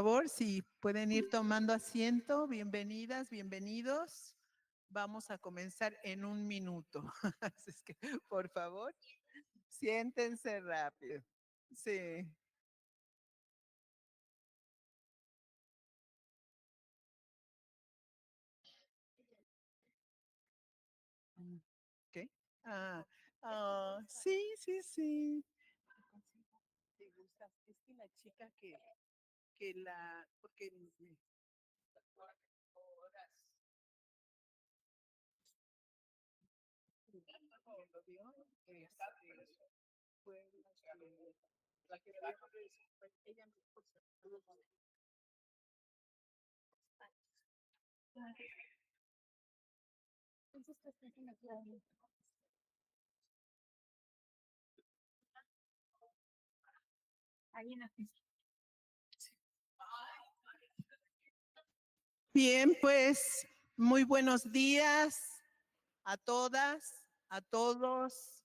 favor, si pueden ir tomando asiento, bienvenidas, bienvenidos. Vamos a comenzar en un minuto. Así es que, por favor, siéntense rápido. Sí. ¿Qué? Sí, sí, sí. ¿Te gusta? Es que la chica porque lo vio, fue la que lo vio, ella me puso. Entonces, ahí en la Bien, pues muy buenos días a todas, a todos.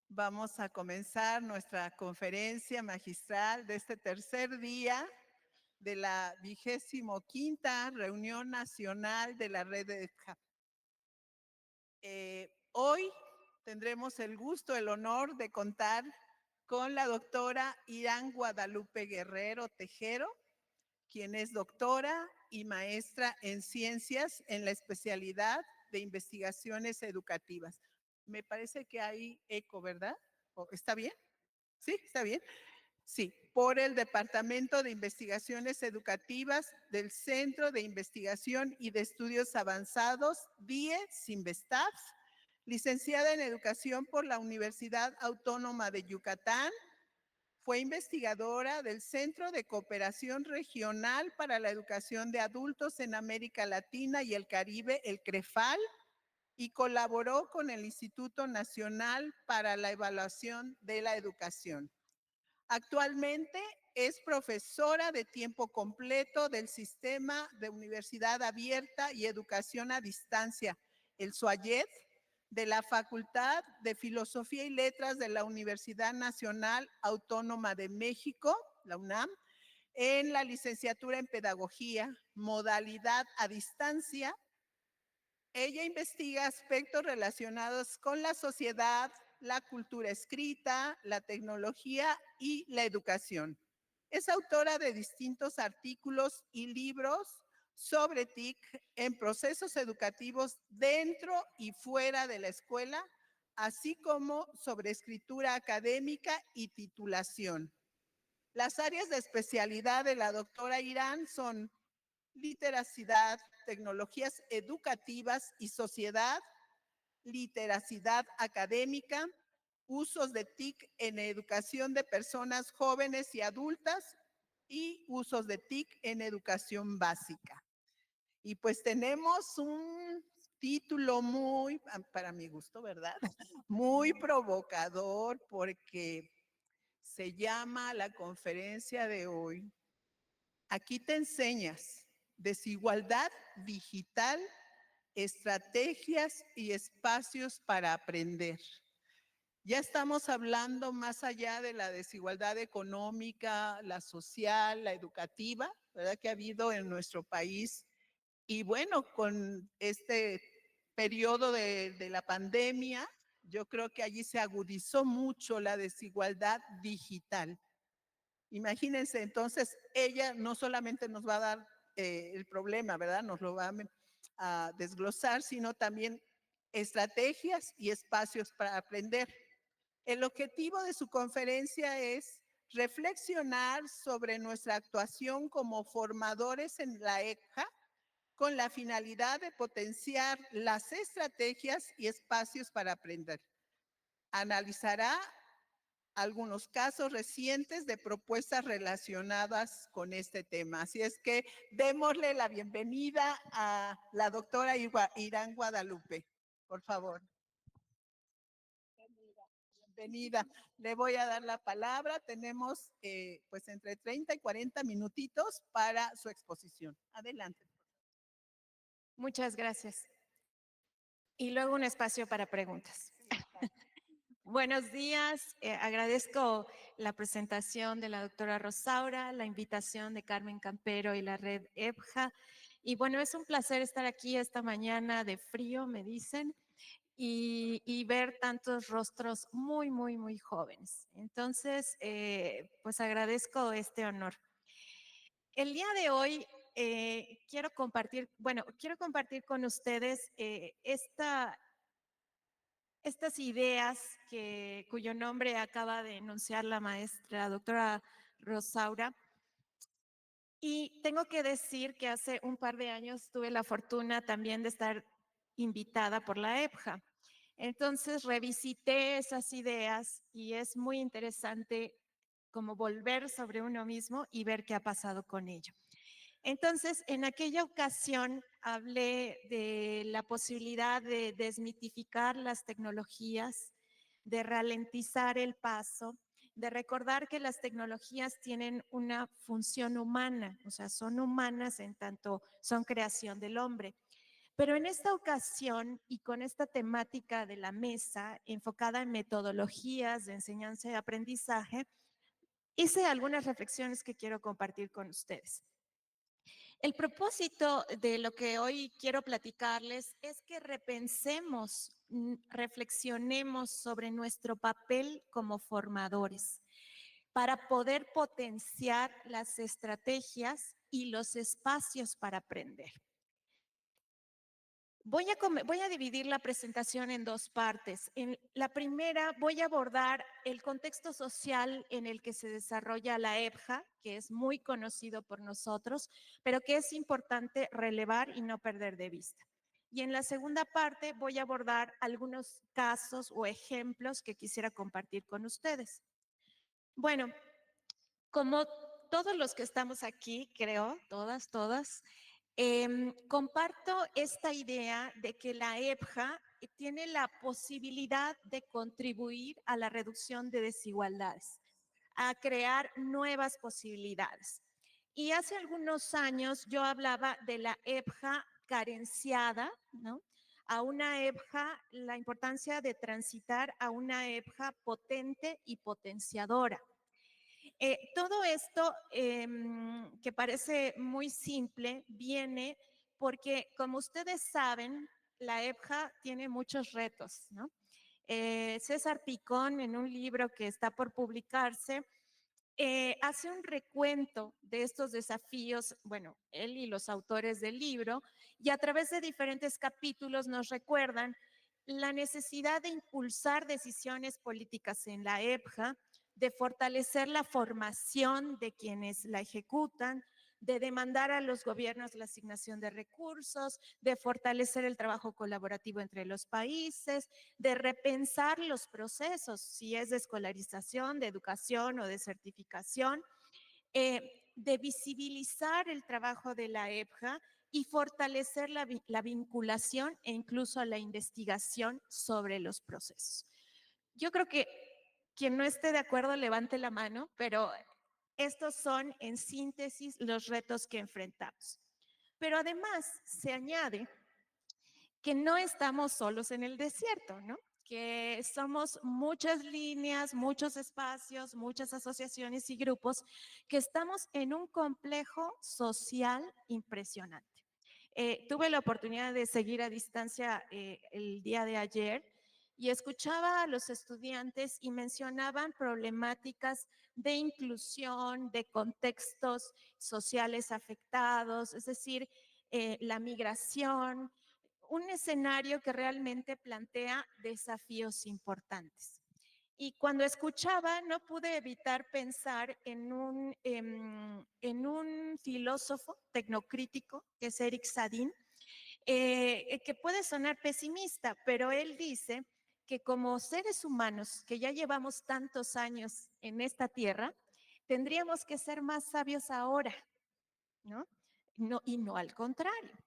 Vamos a comenzar nuestra conferencia magistral de este tercer día de la 25ª Reunión Nacional de la Red de hoy tendremos el gusto, el honor de contar con la doctora Irán Guadalupe Guerrero Tejero, quien es doctora y maestra en ciencias en la especialidad de investigaciones educativas. Me parece que hay eco, ¿verdad? ¿Está bien? Sí, está bien. Sí, por el Departamento de Investigaciones Educativas del Centro de Investigación y de Estudios Avanzados, DIE-CINVESTAF, licenciada en Educación por la Universidad Autónoma de Yucatán. Fue investigadora del Centro de Cooperación Regional para la Educación de Adultos en América Latina y el Caribe, el CREFAL, y colaboró con el Instituto Nacional para la Evaluación de la Educación. Actualmente es profesora de tiempo completo del Sistema de Universidad Abierta y Educación a Distancia, el SUAYED, de la Facultad de Filosofía y Letras de la Universidad Nacional Autónoma de México, la UNAM, en la licenciatura en Pedagogía, modalidad a distancia. Ella investiga aspectos relacionados con la sociedad, la cultura escrita, la tecnología y la educación. Es autora de distintos artículos y libros sobre TIC en procesos educativos dentro y fuera de la escuela, así como sobre escritura académica y titulación. Las áreas de especialidad de la doctora Irán son literacidad, tecnologías educativas y sociedad, literacidad académica, usos de TIC en educación de personas jóvenes y adultas y usos de TIC en educación básica. Y pues tenemos un título muy, para mi gusto, ¿verdad? Muy provocador porque se llama la conferencia de hoy, Aquí te enseñas, desigualdad digital, estrategias y espacios para aprender. Ya estamos hablando más allá de la desigualdad económica, la social, la educativa, ¿verdad? Que ha habido en nuestro país. Y bueno, con este periodo de la pandemia, yo creo que allí se agudizó mucho la desigualdad digital. Imagínense, entonces ella no solamente nos va a dar el problema, ¿verdad? Nos lo va a desglosar, sino también estrategias y espacios para aprender. El objetivo de su conferencia es reflexionar sobre nuestra actuación como formadores en la ECJA con la finalidad de potenciar las estrategias y espacios para aprender. Analizará algunos casos recientes de propuestas relacionadas con este tema. Así es que démosle la bienvenida a la doctora Irán Guadalupe, por favor. Bienvenida. Le voy a dar la palabra. Tenemos pues entre 30 y 40 minutitos para su exposición. Adelante. Muchas gracias. Y luego un espacio para preguntas. Buenos días, agradezco la presentación de la doctora Rosaura, la invitación de Carmen Campero y la red EPJA. Y bueno, es un placer estar aquí esta mañana de frío, me dicen, y ver tantos rostros muy jóvenes. Entonces, pues agradezco este honor. El día de hoy quiero compartir con ustedes estas ideas cuyo nombre acaba de enunciar la maestra doctora Rosaura. Y tengo que decir que hace un par de años tuve la fortuna también de estar invitada por la EPJA. Entonces revisité esas ideas y es muy interesante como volver sobre uno mismo y ver qué ha pasado con ello. Entonces, en aquella ocasión hablé de la posibilidad de desmitificar las tecnologías, de ralentizar el paso, de recordar que las tecnologías tienen una función humana, o sea, son humanas en tanto son creación del hombre. Pero en esta ocasión y con esta temática de la mesa enfocada en metodologías de enseñanza y aprendizaje, hice algunas reflexiones que quiero compartir con ustedes. El propósito de lo que hoy quiero platicarles es que repensemos, reflexionemos sobre nuestro papel como formadores para poder potenciar las estrategias y los espacios para aprender. Voy a dividir la presentación en dos partes. En la primera voy a abordar el contexto social en el que se desarrolla la EPJA, que es muy conocido por nosotros, pero que es importante relevar y no perder de vista. Y en la segunda parte voy a abordar algunos casos o ejemplos que quisiera compartir con ustedes. Bueno, como todos los que estamos aquí, creo, todas, comparto esta idea de que la EPJA tiene la posibilidad de contribuir a la reducción de desigualdades, a crear nuevas posibilidades. Y hace algunos años yo hablaba de la EPJA carenciada, ¿no? A una EPJA, la importancia de transitar a una EPJA potente y potenciadora. Todo esto que parece muy simple viene porque, como ustedes saben, la EPJA tiene muchos retos, ¿no? César Picón, en un libro que está por publicarse, hace un recuento de estos desafíos, bueno, él y los autores del libro, y a través de diferentes capítulos nos recuerdan la necesidad de impulsar decisiones políticas en la EPJA, de fortalecer la formación de quienes la ejecutan, de demandar a los gobiernos la asignación de recursos, de fortalecer el trabajo colaborativo entre los países, de repensar los procesos, si es de escolarización, de educación o de certificación, de visibilizar el trabajo de la EPJA y fortalecer la vinculación e incluso la investigación sobre los procesos. Yo creo que quien no esté de acuerdo levante la mano, pero estos son en síntesis los retos que enfrentamos. Pero además se añade que no estamos solos en el desierto, ¿no? Que somos muchas líneas, muchos espacios, muchas asociaciones y grupos que estamos en un complejo social impresionante. Tuve la oportunidad de seguir a distancia el día de ayer y escuchaba a los estudiantes y mencionaban problemáticas de inclusión, de contextos sociales afectados, es decir, la migración, un escenario que realmente plantea desafíos importantes. Y cuando escuchaba, no pude evitar pensar en un filósofo tecnocrítico, que es Eric Sadin, que puede sonar pesimista, pero él dice que como seres humanos que ya llevamos tantos años en esta tierra, tendríamos que ser más sabios ahora, ¿no? Y no al contrario.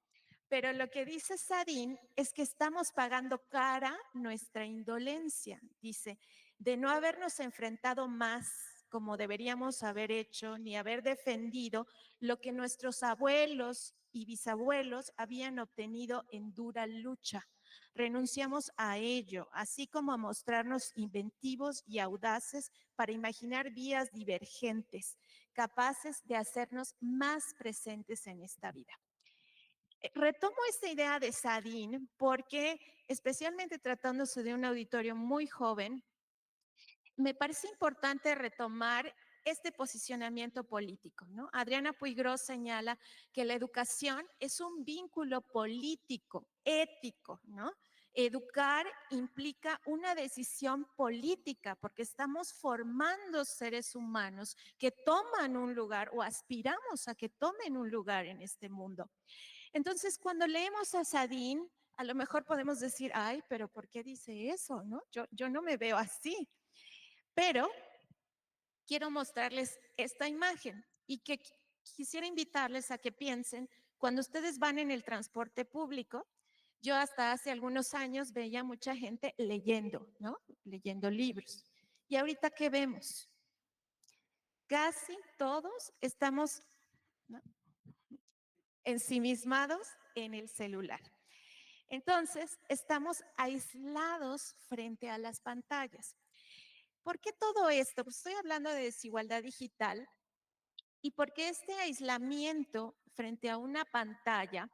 Pero lo que dice Sadin es que estamos pagando cara nuestra indolencia, dice, de no habernos enfrentado más como deberíamos haber hecho, ni haber defendido lo que nuestros abuelos y bisabuelos habían obtenido en dura lucha, renunciamos a ello, así como a mostrarnos inventivos y audaces para imaginar vías divergentes, capaces de hacernos más presentes en esta vida. Retomo esta idea de Sadin porque, especialmente tratándose de un auditorio muy joven, me parece importante retomar este posicionamiento político, ¿no? Adriana Puigros señala que la educación es un vínculo político, ético, ¿no? Educar implica una decisión política porque estamos formando seres humanos que toman un lugar o aspiramos a que tomen un lugar en este mundo. Entonces, cuando leemos a Sadin, a lo mejor podemos decir, ay, pero ¿por qué dice eso? ¿No? Yo no me veo así. Pero quiero mostrarles esta imagen y que quisiera invitarles a que piensen, cuando ustedes van en el transporte público, yo hasta hace algunos años veía mucha gente leyendo, ¿no? Leyendo libros. Y ahorita, ¿qué vemos? Casi todos estamos, ¿no?, ensimismados en el celular. Entonces, estamos aislados frente a las pantallas. ¿Por qué todo esto? Pues estoy hablando de desigualdad digital y porque este aislamiento frente a una pantalla,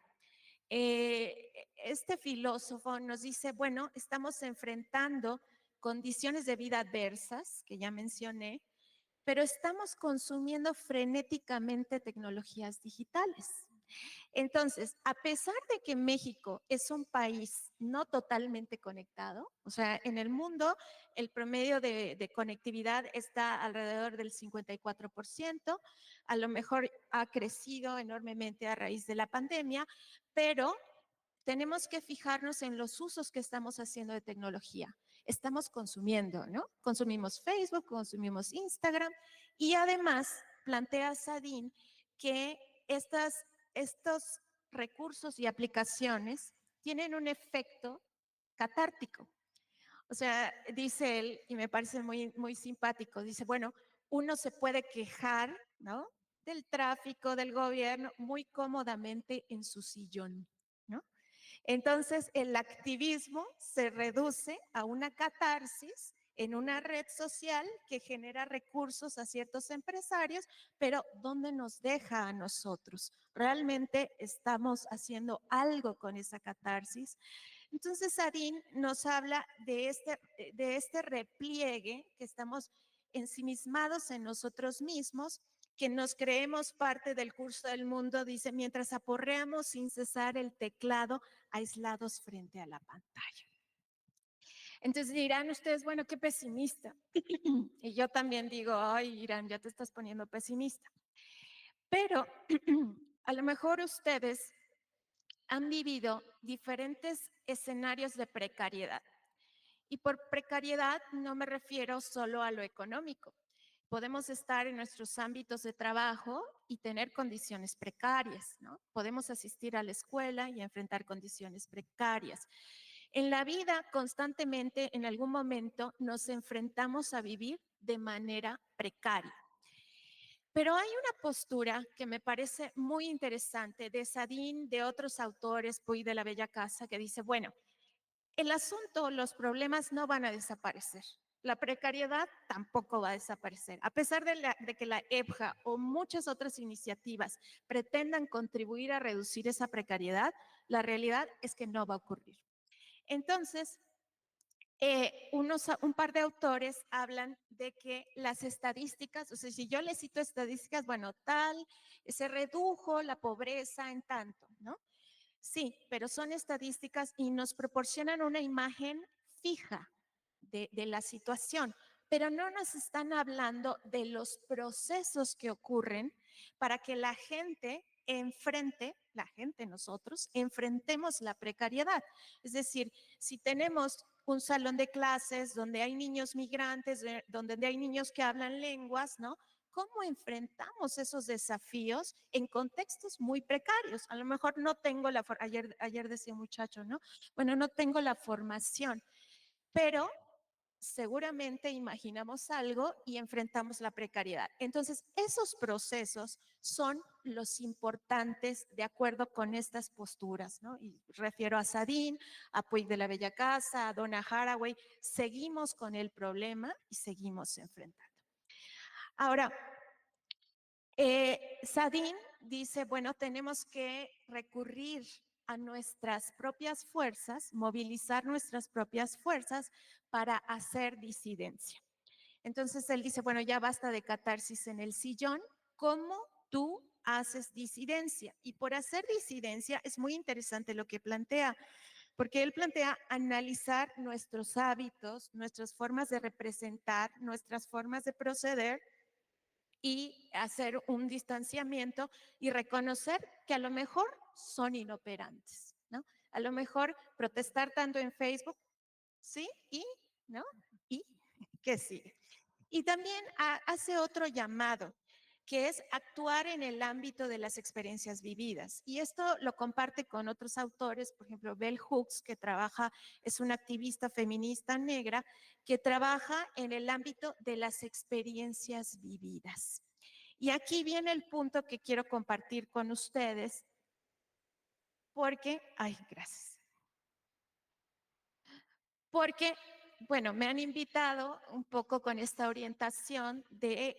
este filósofo nos dice, bueno, estamos enfrentando condiciones de vida adversas, que ya mencioné, pero estamos consumiendo frenéticamente tecnologías digitales. Entonces, a pesar de que México es un país no totalmente conectado, o sea, en el mundo el promedio de conectividad está alrededor del 54%, a lo mejor ha crecido enormemente a raíz de la pandemia, pero tenemos que fijarnos en los usos que estamos haciendo de tecnología. Estamos consumiendo, ¿no? Consumimos Facebook, consumimos Instagram y además plantea Sadin que estos recursos y aplicaciones tienen un efecto catártico. O sea, dice él, y me parece muy, muy simpático, dice, bueno, uno se puede quejar, ¿no?, del tráfico, del gobierno, muy cómodamente en su sillón, ¿no? Entonces, el activismo se reduce a una catarsis en una red social que genera recursos a ciertos empresarios, pero ¿dónde nos deja a nosotros? ¿Realmente estamos haciendo algo con esa catarsis? Entonces, Sadin nos habla de este repliegue que estamos ensimismados en nosotros mismos, que nos creemos parte del curso del mundo, dice, mientras aporreamos sin cesar el teclado, aislados frente a la pantalla. Entonces dirán ustedes, bueno, qué pesimista. Y yo también digo, ay, Irán, ya te estás poniendo pesimista. Pero a lo mejor ustedes han vivido diferentes escenarios de precariedad. Y por precariedad no me refiero solo a lo económico. Podemos estar en nuestros ámbitos de trabajo y tener condiciones precarias, ¿no? Podemos asistir a la escuela y enfrentar condiciones precarias. En la vida, constantemente, en algún momento, nos enfrentamos a vivir de manera precaria. Pero hay una postura que me parece muy interesante de Sadin, de otros autores, Puy de la Bella Casa, que dice, bueno, el asunto, los problemas no van a desaparecer. La precariedad tampoco va a desaparecer. A pesar de que la EBJA o muchas otras iniciativas pretendan contribuir a reducir esa precariedad, la realidad es que no va a ocurrir. Entonces, un par de autores hablan de que las estadísticas, o sea, si yo les cito estadísticas, bueno, se redujo la pobreza en tanto, ¿no? Sí, pero son estadísticas y nos proporcionan una imagen fija de la situación, pero no nos están hablando de los procesos que ocurren para que la gente nosotros, enfrentemos la precariedad. Es decir, si tenemos un salón de clases donde hay niños migrantes, donde hay niños que hablan lenguas, ¿no? ¿Cómo enfrentamos esos desafíos en contextos muy precarios? A lo mejor no tengo ayer decía un muchacho, ¿no? Bueno, no tengo la formación, pero seguramente imaginamos algo y enfrentamos la precariedad. Entonces, esos procesos son los importantes de acuerdo con estas posturas, ¿no? Y refiero a Sadin, a Puig de la Bella Casa, a Donna Haraway. Seguimos con el problema y seguimos enfrentando. Ahora, Sadin dice, bueno, tenemos que recurrir a nuestras propias fuerzas, movilizar nuestras propias fuerzas para hacer disidencia. Entonces él dice, bueno, ya basta de catarsis en el sillón, ¿cómo tú haces disidencia? Y por hacer disidencia es muy interesante lo que plantea, porque él plantea analizar nuestros hábitos, nuestras formas de representar, nuestras formas de proceder y hacer un distanciamiento y reconocer que a lo mejor son inoperantes, ¿no? A lo mejor protestar tanto en Facebook, ¿sí? Y, ¿no? ¿Y qué sigue? Y también hace otro llamado, que es actuar en el ámbito de las experiencias vividas. Y esto lo comparte con otros autores, por ejemplo, Bell Hooks, que trabaja, es una activista feminista negra, que trabaja en el ámbito de las experiencias vividas. Y aquí viene el punto que quiero compartir con ustedes, porque, ay, gracias. Porque, bueno, me han invitado un poco con esta orientación de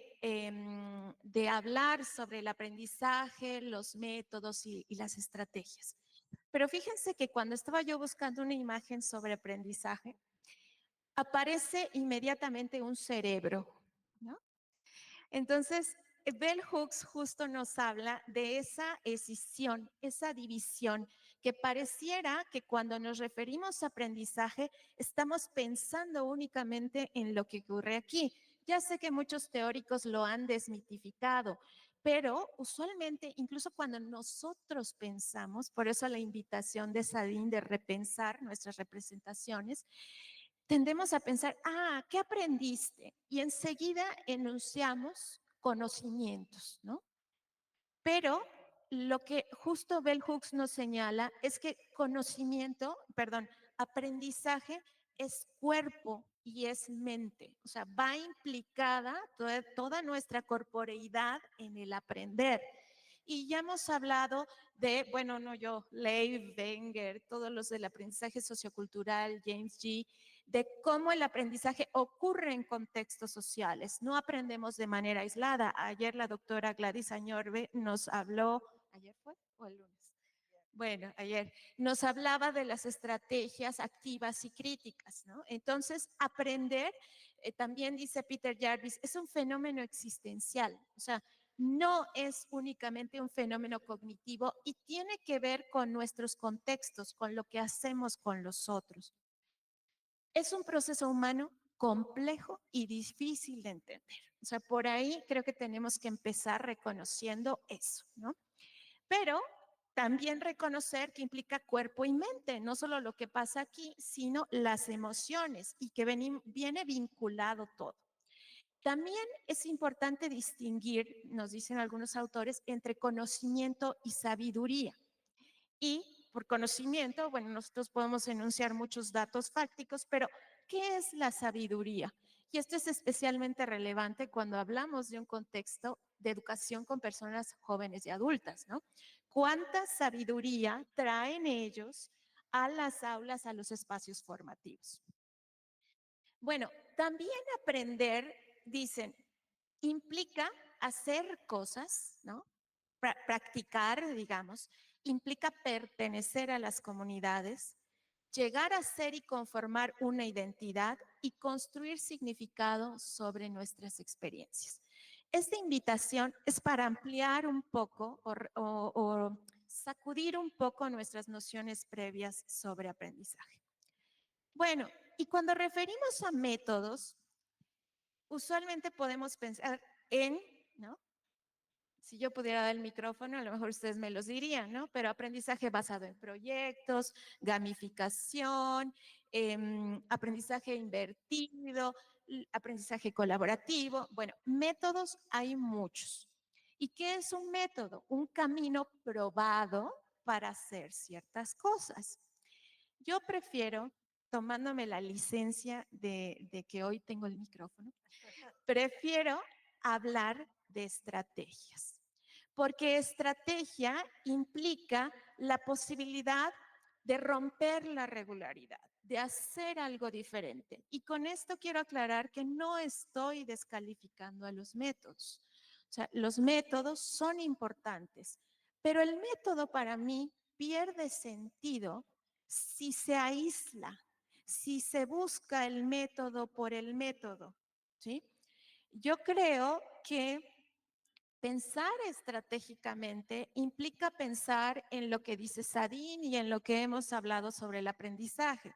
hablar sobre el aprendizaje, los métodos y las estrategias. Pero fíjense que cuando estaba yo buscando una imagen sobre aprendizaje, aparece inmediatamente un cerebro, ¿no? Entonces, Bell Hooks justo nos habla de esa escisión, esa división, que pareciera que cuando nos referimos a aprendizaje estamos pensando únicamente en lo que ocurre aquí. Ya sé que muchos teóricos lo han desmitificado, pero usualmente, incluso cuando nosotros pensamos, por eso la invitación de Sadin de repensar nuestras representaciones, tendemos a pensar, ¿qué aprendiste? Y enseguida enunciamos conocimientos, ¿no? Pero lo que justo Bell Hooks nos señala es que aprendizaje es cuerpo y es mente. O sea, va implicada toda nuestra corporeidad en el aprender. Y ya hemos hablado de, bueno, no yo, Leigh, Wenger, todos los del aprendizaje sociocultural, James G., de cómo el aprendizaje ocurre en contextos sociales. No aprendemos de manera aislada. Ayer la doctora Gladys Añorbe nos habló, ¿ayer fue o el lunes? Bueno, ayer nos hablaba de las estrategias activas y críticas, ¿no? Entonces, aprender, también dice Peter Jarvis, es un fenómeno existencial, o sea, no es únicamente un fenómeno cognitivo y tiene que ver con nuestros contextos, con lo que hacemos con los otros. Es un proceso humano complejo y difícil de entender. O sea, por ahí creo que tenemos que empezar reconociendo eso, ¿no? Pero también reconocer que implica cuerpo y mente, no solo lo que pasa aquí, sino las emociones y que viene vinculado todo. También es importante distinguir, nos dicen algunos autores, entre conocimiento y sabiduría. Y por conocimiento, bueno, nosotros podemos enunciar muchos datos fácticos, pero ¿qué es la sabiduría? Y esto es especialmente relevante cuando hablamos de un contexto de educación con personas jóvenes y adultas, ¿no? ¿Cuánta sabiduría traen ellos a las aulas, a los espacios formativos? Bueno, también aprender, dicen, implica hacer cosas, ¿no? Practicar, digamos, implica pertenecer a las comunidades, llegar a ser y conformar una identidad y construir significado sobre nuestras experiencias. Esta invitación es para ampliar un poco o sacudir un poco nuestras nociones previas sobre aprendizaje. Bueno, y cuando referimos a métodos, usualmente podemos pensar en, ¿no? Si yo pudiera dar el micrófono, a lo mejor ustedes me los dirían, ¿no? Pero aprendizaje basado en proyectos, gamificación, aprendizaje invertido, aprendizaje colaborativo. Bueno, métodos hay muchos. ¿Y qué es un método? Un camino probado para hacer ciertas cosas. Yo prefiero tomándome la licencia de que hoy tengo el micrófono, prefiero hablar de estrategias, porque estrategia implica la posibilidad de romper la regularidad, de hacer algo diferente. Y con esto quiero aclarar que no estoy descalificando a los métodos. O sea, los métodos son importantes, pero el método para mí pierde sentido si se aísla, si se busca el método por el método, ¿sí? Yo creo que pensar estratégicamente implica pensar en lo que dice Sadin y en lo que hemos hablado sobre el aprendizaje.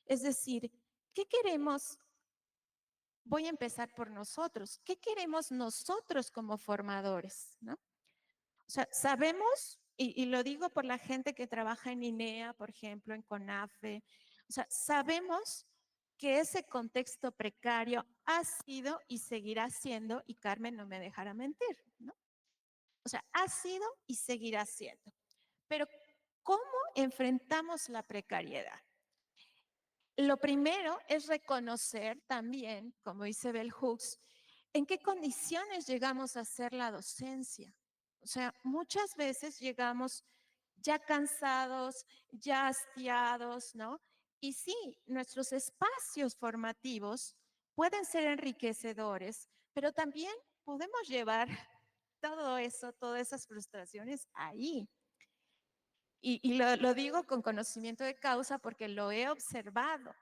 Es decir, ¿qué queremos? Voy a empezar por nosotros. ¿Qué queremos nosotros como formadores? ¿No? O sea, sabemos, y lo digo por la gente que trabaja en INEA, por ejemplo, en CONAFE, o sea, sabemos que ese contexto precario ha sido y seguirá siendo, y Carmen no me dejará mentir, ¿no? O sea, ha sido y seguirá siendo. Pero, ¿cómo enfrentamos la precariedad? Lo primero es reconocer también, como dice Bell Hooks, en qué condiciones llegamos a hacer la docencia. O sea, muchas veces llegamos ya cansados, ya hastiados, ¿no? Y sí, nuestros espacios formativos pueden ser enriquecedores, pero también podemos llevar todo eso, todas esas frustraciones ahí. Y lo digo con conocimiento de causa porque lo he observado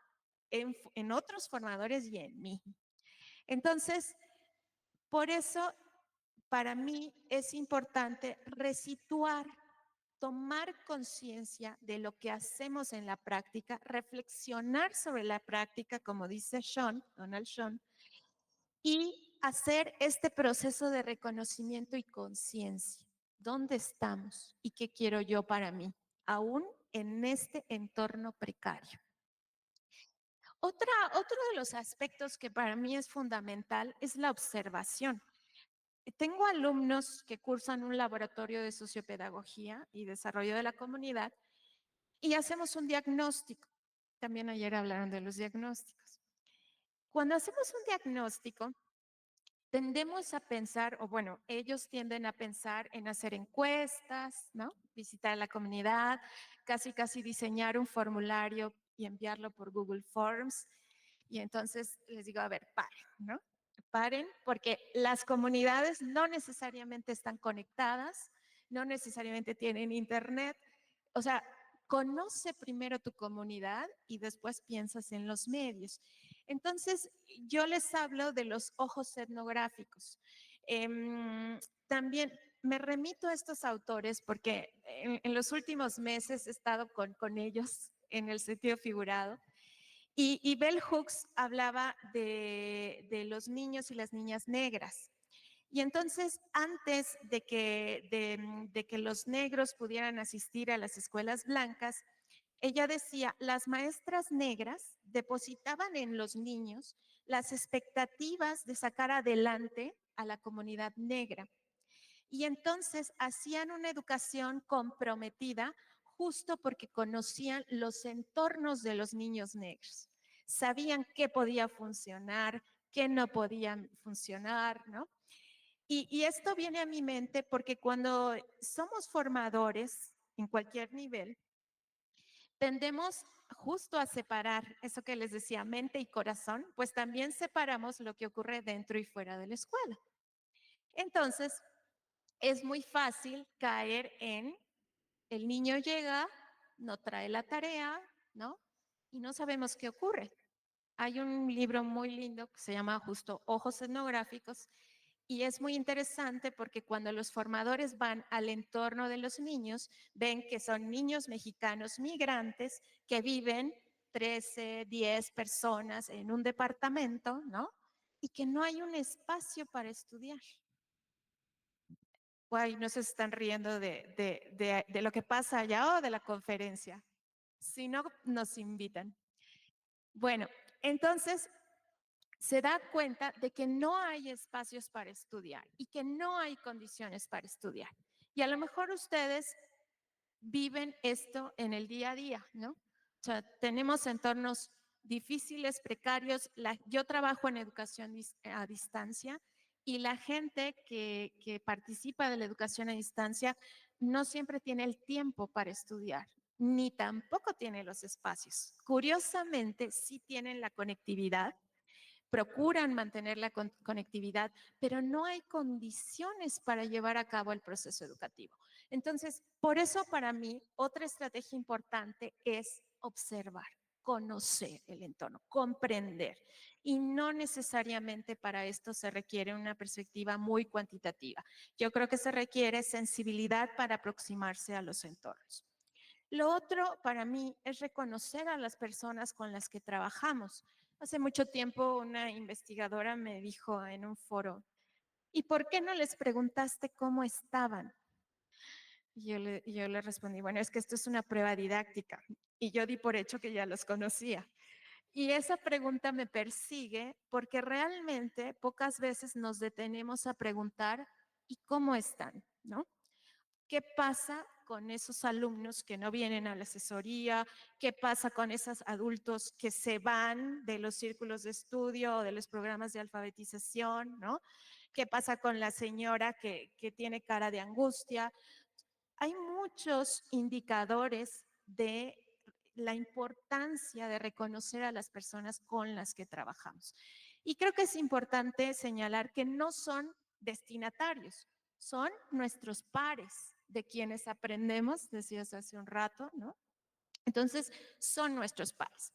en otros formadores y en mí. Entonces, por eso, para mí es importante resituar, tomar conciencia de lo que hacemos en la práctica, reflexionar sobre la práctica, como dice Donald Sean, y hacer este proceso de reconocimiento y conciencia. ¿Dónde estamos y qué quiero yo para mí, aún en este entorno precario? Otro de los aspectos que para mí es fundamental es la observación. Tengo alumnos que cursan un laboratorio de sociopedagogía y desarrollo de la comunidad y hacemos un diagnóstico. También ayer hablaron de los diagnósticos. Cuando hacemos un diagnóstico, tendemos a pensar, o bueno, ellos tienden a pensar en hacer encuestas, ¿no? Visitar la comunidad, casi diseñar un formulario y enviarlo por Google Forms. Y entonces les digo, a ver, paren, ¿no? Paren, porque las comunidades no necesariamente están conectadas, no necesariamente tienen internet. O sea, conoce primero tu comunidad y después piensas en los medios. Entonces, yo les hablo de los ojos etnográficos. También me remito a estos autores porque en los últimos meses he estado con ellos en el sentido figurado. Y Bell Hooks hablaba de los niños y las niñas negras. Y entonces, antes de que los negros pudieran asistir a las escuelas blancas, ella decía, las maestras negras depositaban en los niños las expectativas de sacar adelante a la comunidad negra. Y entonces hacían una educación comprometida justo porque conocían los entornos de los niños negros. Sabían qué podía funcionar, qué no podía funcionar, ¿no? Y esto viene a mi mente porque cuando somos formadores en cualquier nivel, tendemos justo a separar eso que les decía, mente y corazón, pues también separamos lo que ocurre dentro y fuera de la escuela. Entonces, es muy fácil caer en el niño llega, no trae la tarea, ¿no? Y no sabemos qué ocurre. Hay un libro muy lindo que se llama justo Ojos Etnográficos y es muy interesante porque cuando los formadores van al entorno de los niños, ven que son niños mexicanos migrantes que viven 13, 10 personas en un departamento, ¿no? Y que no hay un espacio para estudiar. Guay, no se están riendo de lo que pasa allá o de la conferencia. Si no, nos invitan. Bueno, entonces se da cuenta de que no hay espacios para estudiar y que no hay condiciones para estudiar. Y a lo mejor ustedes viven esto en el día a día, ¿no? O sea, tenemos entornos difíciles, precarios. Yo trabajo en educación a distancia y la gente que participa de la educación a distancia no siempre tiene el tiempo para estudiar, ni tampoco tiene los espacios. Curiosamente, sí tienen la conectividad, procuran mantener la conectividad, pero no hay condiciones para llevar a cabo el proceso educativo. Entonces, por eso para mí, otra estrategia importante es observar, conocer el entorno, comprender. Y no necesariamente para esto se requiere una perspectiva muy cuantitativa. Yo creo que se requiere sensibilidad para aproximarse a los entornos. Lo otro para mí es reconocer a las personas con las que trabajamos. Hace mucho tiempo una investigadora me dijo en un foro, ¿y por qué no les preguntaste cómo estaban? Y yo le respondí, bueno, es que esto es una prueba didáctica. Y yo di por hecho que ya los conocía. Y esa pregunta me persigue porque realmente pocas veces nos detenemos a preguntar, ¿y cómo están? ¿No? ¿Qué pasa con esos alumnos que no vienen a la asesoría? ¿Qué pasa con esos adultos que se van de los círculos de estudio o de los programas de alfabetización? ¿No? ¿Qué pasa con la señora que tiene cara de angustia? Hay muchos indicadores de la importancia de reconocer a las personas con las que trabajamos. Y creo que es importante señalar que no son destinatarios, son nuestros pares de quienes aprendemos, decías hace un rato, ¿no? Entonces, son nuestros pares.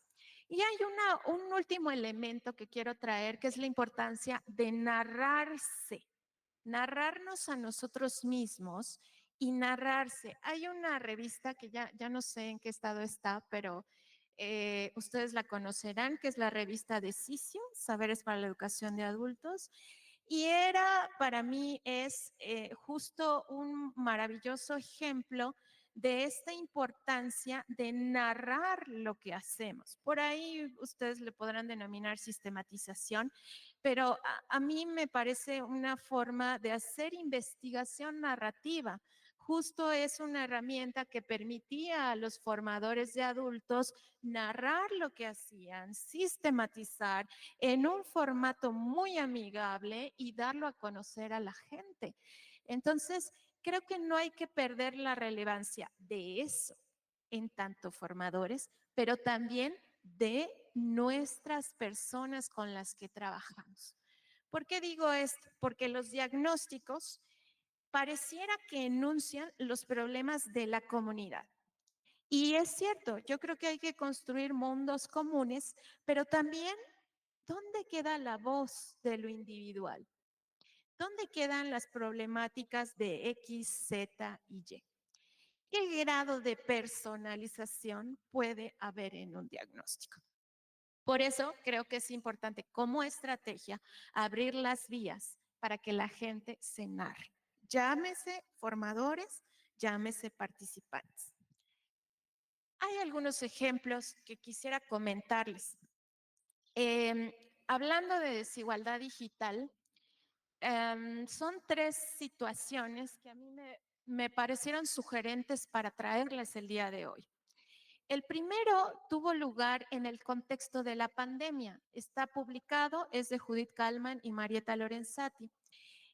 Y hay un último elemento que quiero traer, que es la importancia de narrarse, narrarnos a nosotros mismos y narrarse. Hay una revista que ya no sé en qué estado está, pero ustedes la conocerán, que es la revista de CICIO, Saberes para la Educación de Adultos. Y era, para mí, es justo un maravilloso ejemplo de esta importancia de narrar lo que hacemos. Por ahí ustedes le podrán denominar sistematización, pero a mí me parece una forma de hacer investigación narrativa. Justo es una herramienta que permitía a los formadores de adultos narrar lo que hacían, sistematizar en un formato muy amigable y darlo a conocer a la gente. Entonces, creo que no hay que perder la relevancia de eso en tanto formadores, pero también de nuestras personas con las que trabajamos. ¿Por qué digo esto? Porque los diagnósticos pareciera que enuncian los problemas de la comunidad. Y es cierto, yo creo que hay que construir mundos comunes, pero también, ¿dónde queda la voz de lo individual? ¿Dónde quedan las problemáticas de X, Z y Y? ¿Qué grado de personalización puede haber en un diagnóstico? Por eso creo que es importante como estrategia abrir las vías para que la gente se narre. Llámese formadores, llámese participantes. Hay algunos ejemplos que quisiera comentarles. Em, Hablando de desigualdad digital, son tres situaciones que a mí me parecieron sugerentes para traerles el día de hoy. El primero tuvo lugar en el contexto de la pandemia. Está publicado, es de Judith Kalman y Marieta Lorenzati.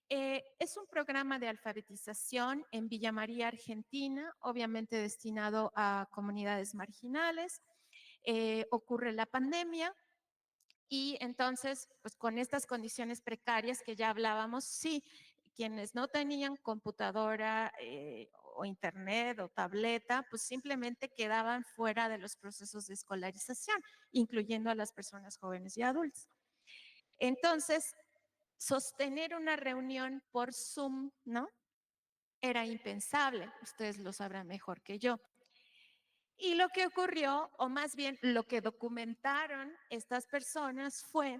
Es un programa de alfabetización en Villa María, Argentina, obviamente destinado a comunidades marginales. Ocurre la pandemia y entonces, pues con estas condiciones precarias que ya hablábamos, sí, quienes no tenían computadora o internet o tableta, pues simplemente quedaban fuera de los procesos de escolarización, incluyendo a las personas jóvenes y adultas. Entonces, sostener una reunión por Zoom, ¿no? Era impensable, ustedes lo sabrán mejor que yo. Y lo que ocurrió, o más bien lo que documentaron estas personas fue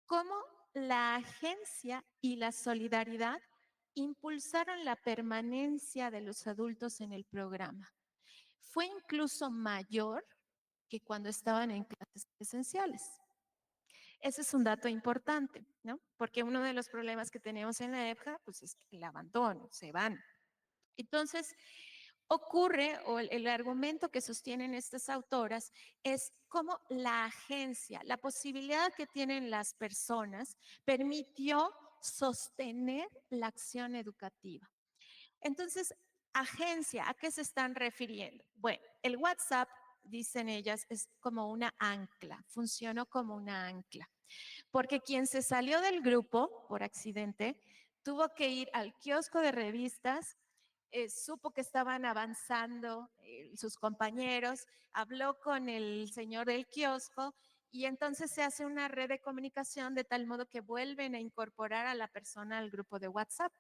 cómo la agencia y la solidaridad impulsaron la permanencia de los adultos en el programa. Fue incluso mayor que cuando estaban en clases presenciales. Ese es un dato importante, ¿no? Porque uno de los problemas que tenemos en la EPJA, pues es el abandono, se van. Entonces, Ocurre, o el argumento que sostienen estas autoras es cómo la agencia, la posibilidad que tienen las personas, permitió sostener la acción educativa. Entonces, agencia, ¿a qué se están refiriendo? Bueno, el WhatsApp, dicen ellas, es como una ancla, funcionó como una ancla, porque quien se salió del grupo por accidente tuvo que ir al kiosco de revistas, supo que estaban avanzando sus compañeros, habló con el señor del kiosco y entonces se hace una red de comunicación de tal modo que vuelven a incorporar a la persona al grupo de WhatsApp.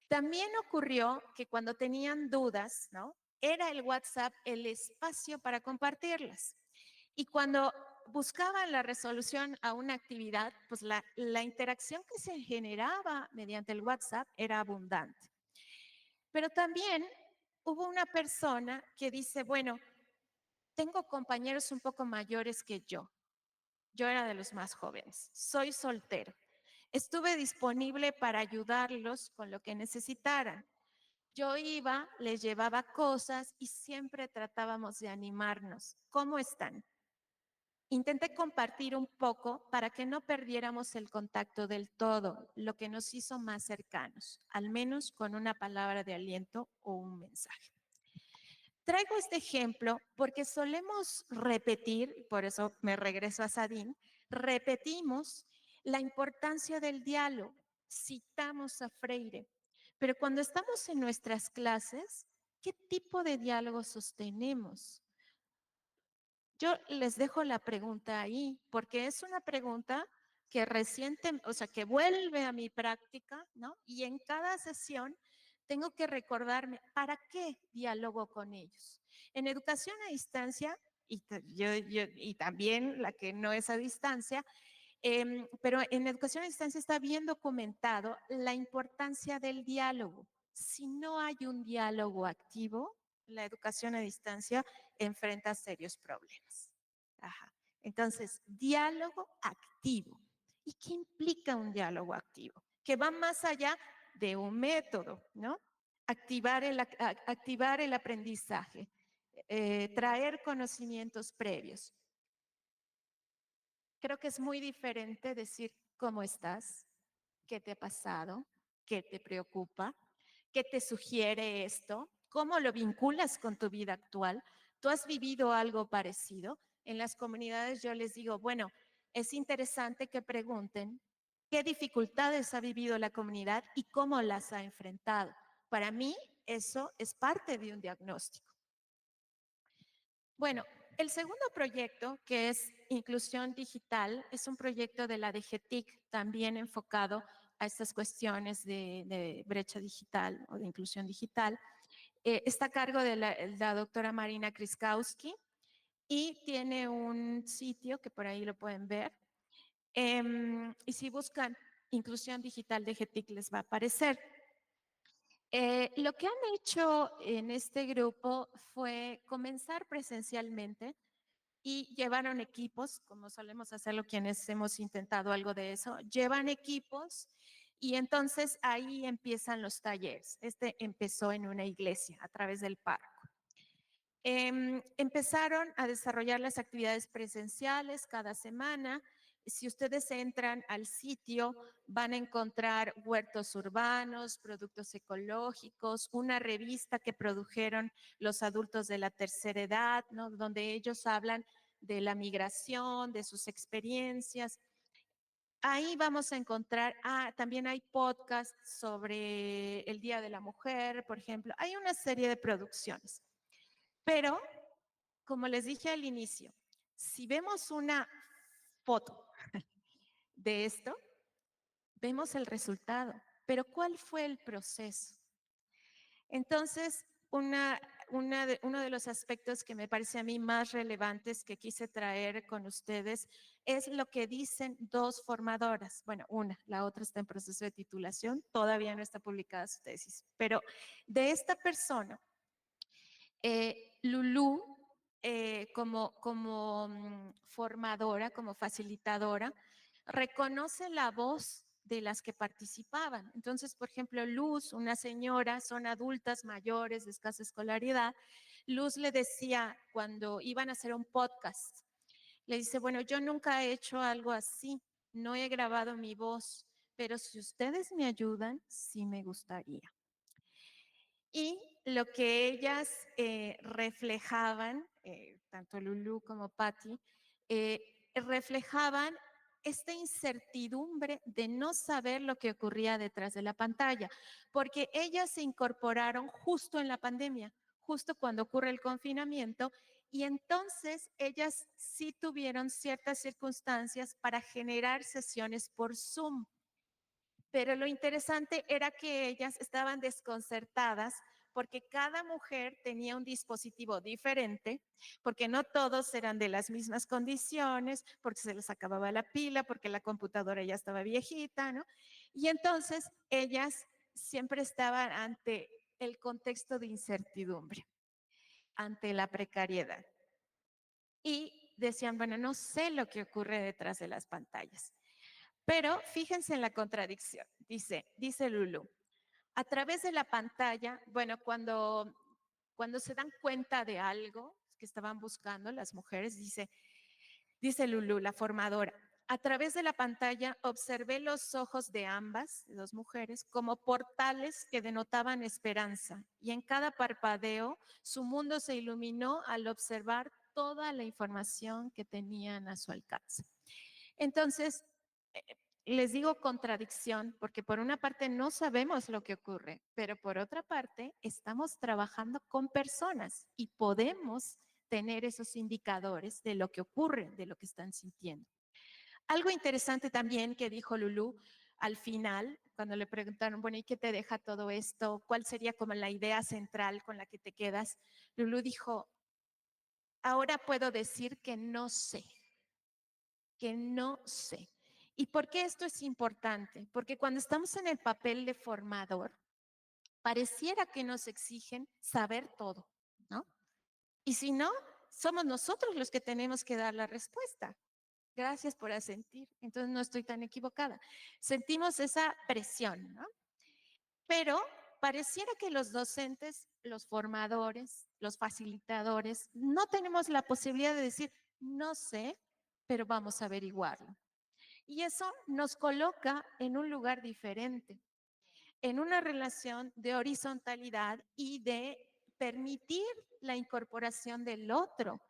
También ocurrió que cuando tenían dudas, ¿no? Era el WhatsApp el espacio para compartirlas. Y cuando buscaban la resolución a una actividad, pues la interacción que se generaba mediante el WhatsApp era abundante. Pero también hubo una persona que dice, bueno, tengo compañeros un poco mayores que yo. Yo era de los más jóvenes. Soy soltero. Estuve disponible para ayudarlos con lo que necesitaran. Yo iba, les llevaba cosas y siempre tratábamos de animarnos. ¿Cómo están? Intenté compartir un poco para que no perdiéramos el contacto del todo, lo que nos hizo más cercanos, al menos con una palabra de aliento o un mensaje. Traigo este ejemplo porque solemos repetir, por eso me regreso a Sadin, repetimos la importancia del diálogo, citamos a Freire, pero cuando estamos en nuestras clases, ¿qué tipo de diálogo sostenemos? Yo les dejo la pregunta ahí, porque es una pregunta que reciente, o sea, que vuelve a mi práctica, ¿no? Y en cada sesión tengo que recordarme, ¿para qué diálogo con ellos? En educación a distancia, y también la que no es a distancia, pero en educación a distancia está bien documentado la importancia del diálogo. Si no hay un diálogo activo, la educación a distancia enfrenta serios problemas. Ajá. Entonces, diálogo activo. ¿Y qué implica un diálogo activo? Que va más allá de un método, ¿no? Activar el aprendizaje, traer conocimientos previos. Creo que es muy diferente decir cómo estás, qué te ha pasado, qué te preocupa, qué te sugiere esto, cómo lo vinculas con tu vida actual. ¿Tú has vivido algo parecido? En las comunidades yo les digo, bueno, es interesante que pregunten qué dificultades ha vivido la comunidad y cómo las ha enfrentado. Para mí, eso es parte de un diagnóstico. Bueno, el segundo proyecto, que es Inclusión Digital, es un proyecto de la DGTIC, también enfocado a estas cuestiones de brecha digital o de inclusión digital. Está a cargo de la doctora Marina Kriskowski y tiene un sitio que por ahí lo pueden ver. Y si buscan Inclusión Digital DGTIC les va a aparecer. Lo que han hecho en este grupo fue comenzar presencialmente y llevaron equipos, como solemos hacerlo quienes hemos intentado algo de eso, llevan equipos y entonces ahí empiezan los talleres. Este empezó en una iglesia a través del párroco. Empezaron a desarrollar las actividades presenciales cada semana. Si ustedes entran al sitio, van a encontrar huertos urbanos, productos ecológicos, una revista que produjeron los adultos de la tercera edad, ¿no? Donde ellos hablan de la migración, de sus experiencias. Ahí vamos a encontrar, también hay podcasts sobre el Día de la Mujer, por ejemplo. Hay una serie de producciones. Pero, como les dije al inicio, si vemos una foto de esto, vemos el resultado. Pero ¿cuál fue el proceso? Entonces, uno de los aspectos que me parece a mí más relevantes que quise traer con ustedes es lo que dicen dos formadoras. Bueno, la otra está en proceso de titulación, todavía no está publicada su tesis, pero de esta persona, Lulú, como formadora, como facilitadora, reconoce la voz de las que participaban. Entonces, por ejemplo, Luz, una señora, son adultas mayores de escasa escolaridad. Luz le decía cuando iban a hacer un podcast, le dice, bueno, yo nunca he hecho algo así, no he grabado mi voz, pero si ustedes me ayudan, sí me gustaría. Y lo que ellas reflejaban, tanto Lulu como Patty, reflejaban esta incertidumbre de no saber lo que ocurría detrás de la pantalla, porque ellas se incorporaron justo en la pandemia, justo cuando ocurre el confinamiento, y entonces ellas sí tuvieron ciertas circunstancias para generar sesiones por Zoom. Pero lo interesante era que ellas estaban desconcertadas porque cada mujer tenía un dispositivo diferente, porque no todos eran de las mismas condiciones, porque se les acababa la pila, porque la computadora ya estaba viejita, ¿no? Y entonces ellas siempre estaban ante el contexto de incertidumbre, ante la precariedad. Y decían, bueno, no sé lo que ocurre detrás de las pantallas. Pero fíjense en la contradicción. Dice Lulu, a través de la pantalla, bueno, cuando se dan cuenta de algo que estaban buscando las mujeres, dice Lulu, la formadora, a través de la pantalla observé los ojos de ambas, de dos mujeres, como portales que denotaban esperanza y en cada parpadeo su mundo se iluminó al observar toda la información que tenían a su alcance. Entonces, les digo contradicción porque por una parte no sabemos lo que ocurre, pero por otra parte estamos trabajando con personas y podemos tener esos indicadores de lo que ocurre, de lo que están sintiendo. Algo interesante también que dijo Lulu al final, cuando le preguntaron, bueno, ¿y qué te deja todo esto? ¿Cuál sería como la idea central con la que te quedas? Lulu dijo, ahora puedo decir que no sé, que no sé. ¿Y por qué esto es importante? Porque cuando estamos en el papel de formador, pareciera que nos exigen saber todo, ¿no? Y si no, somos nosotros los que tenemos que dar la respuesta. Gracias por asentir. Entonces no estoy tan equivocada. Sentimos esa presión, ¿no? Pero pareciera que los docentes, los formadores, los facilitadores, no tenemos la posibilidad de decir, no sé, pero vamos a averiguarlo. Y eso nos coloca en un lugar diferente, en una relación de horizontalidad y de permitir la incorporación del otro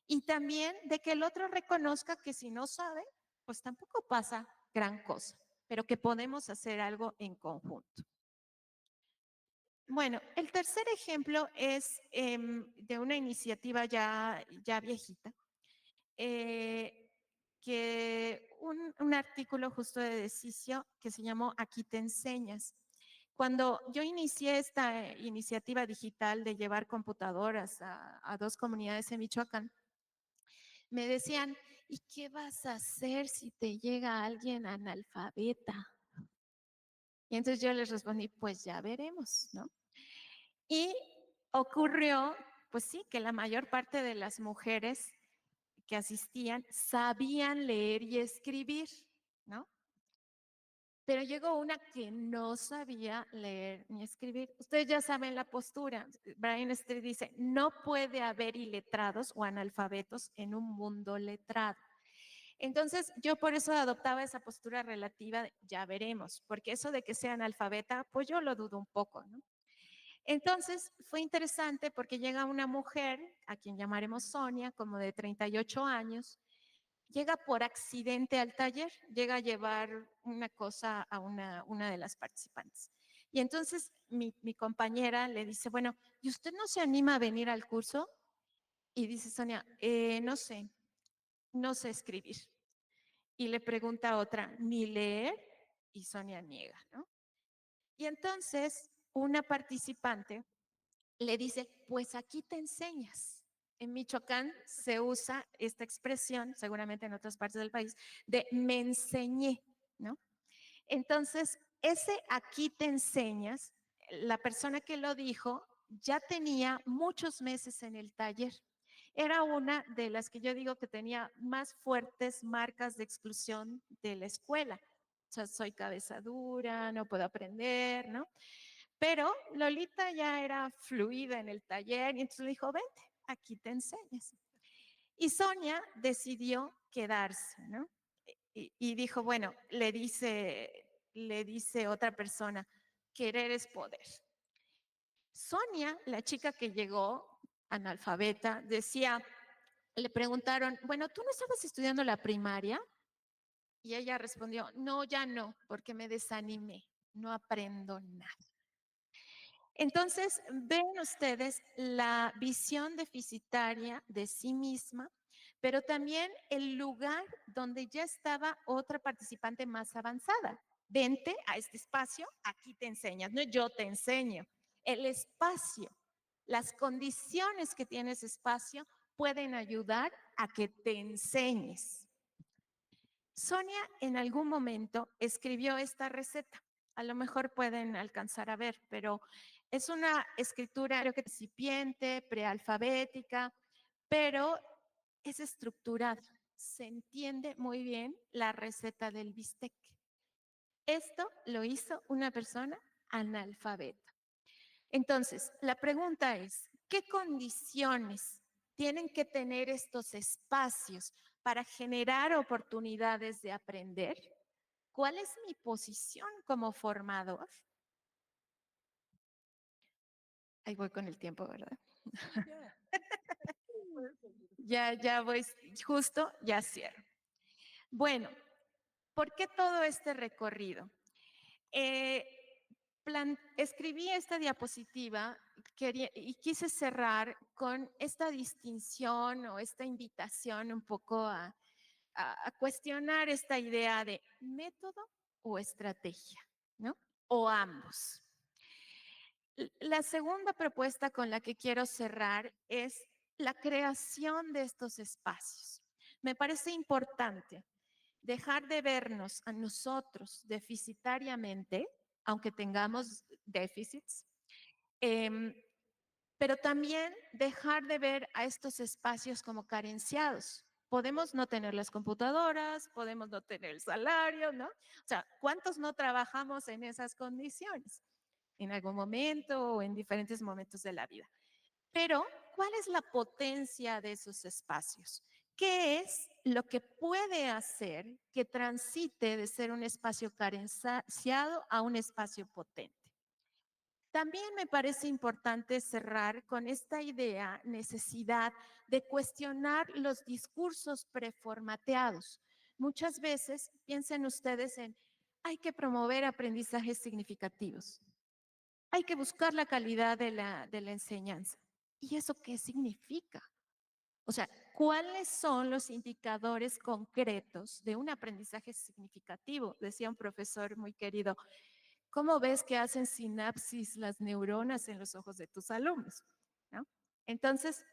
y también de que el otro reconozca que si no sabe, pues tampoco pasa gran cosa, pero que podemos hacer algo en conjunto. Bueno, el tercer ejemplo es de una iniciativa ya viejita, eh, que un artículo justo de Decicio que se llamó Aquí te enseñas. Cuando yo inicié esta iniciativa digital de llevar computadoras a dos comunidades en Michoacán, me decían, ¿y qué vas a hacer si te llega alguien analfabeta? Y entonces yo les respondí, pues ya veremos, ¿no? Y ocurrió, pues sí, que la mayor parte de las mujeres que asistían sabían leer y escribir, ¿no? Pero llegó una que no sabía leer ni escribir. Ustedes ya saben la postura. Brian Street dice, no puede haber iletrados o analfabetos en un mundo letrado. Entonces, yo por eso adoptaba esa postura relativa, de, ya veremos, porque eso de que sea analfabeta, pues yo lo dudo un poco, ¿no? Entonces, fue interesante porque llega una mujer, a quien llamaremos Sonia, como de 38 años, llega por accidente al taller, llega a llevar una cosa a una de las participantes. Y entonces mi compañera le dice, bueno, ¿y usted no se anima a venir al curso? Y dice Sonia, no sé escribir. Y le pregunta a otra, ¿ni leer? Y Sonia niega, ¿no? Y entonces una participante le dice, pues aquí te enseñas. En Michoacán se usa esta expresión, seguramente en otras partes del país, de me enseñé, ¿no? Entonces, ese aquí te enseñas, la persona que lo dijo ya tenía muchos meses en el taller. Era una de las que yo digo que tenía más fuertes marcas de exclusión de la escuela. O sea, soy cabeza dura, no puedo aprender, ¿no? Pero Lolita ya era fluida en el taller y entonces le dijo, vente, aquí te enseñas. Y Sonia decidió quedarse, ¿no? Y dijo, bueno, le dice otra persona, querer es poder. Sonia, la chica que llegó, analfabeta, decía, le preguntaron, bueno, ¿tú no estabas estudiando la primaria? Y ella respondió, no, ya no, porque me desanimé, no aprendo nada. Entonces, ven ustedes la visión deficitaria de sí misma, pero también el lugar donde ya estaba otra participante más avanzada. Vente a este espacio, aquí te enseñas, no yo te enseño. El espacio, las condiciones que tiene ese espacio pueden ayudar a que te enseñes. Sonia en algún momento escribió esta receta. A lo mejor pueden alcanzar a ver, pero es una escritura, creo que incipiente, prealfabética, pero es estructurada. Se entiende muy bien la receta del bistec. Esto lo hizo una persona analfabeta. Entonces, la pregunta es, ¿qué condiciones tienen que tener estos espacios para generar oportunidades de aprender? ¿Cuál es mi posición como formador? Ahí voy con el tiempo, ¿verdad? Ya voy, justo, ya cierro. Bueno, ¿por qué todo este recorrido? Eh, escribí esta diapositiva y quise cerrar con esta distinción o esta invitación un poco a cuestionar esta idea de método o estrategia, ¿no? O ambos. La segunda propuesta con la que quiero cerrar es la creación de estos espacios. Me parece importante dejar de vernos a nosotros deficitariamente, aunque tengamos déficits, pero también dejar de ver a estos espacios como carenciados. Podemos no tener las computadoras, podemos no tener el salario, ¿no? O sea, ¿cuántos no trabajamos en esas condiciones? En algún momento o en diferentes momentos de la vida. Pero, ¿cuál es la potencia de esos espacios? ¿Qué es lo que puede hacer que transite de ser un espacio carenciado a un espacio potente? También me parece importante cerrar con esta idea, necesidad de cuestionar los discursos preformateados. Muchas veces piensen ustedes en, hay que promover aprendizajes significativos, hay que buscar la calidad de la enseñanza. ¿Y eso qué significa? O sea, ¿cuáles son los indicadores concretos de un aprendizaje significativo? Decía un profesor muy querido, ¿cómo ves que hacen sinapsis las neuronas en los ojos de tus alumnos? ¿No? Entonces,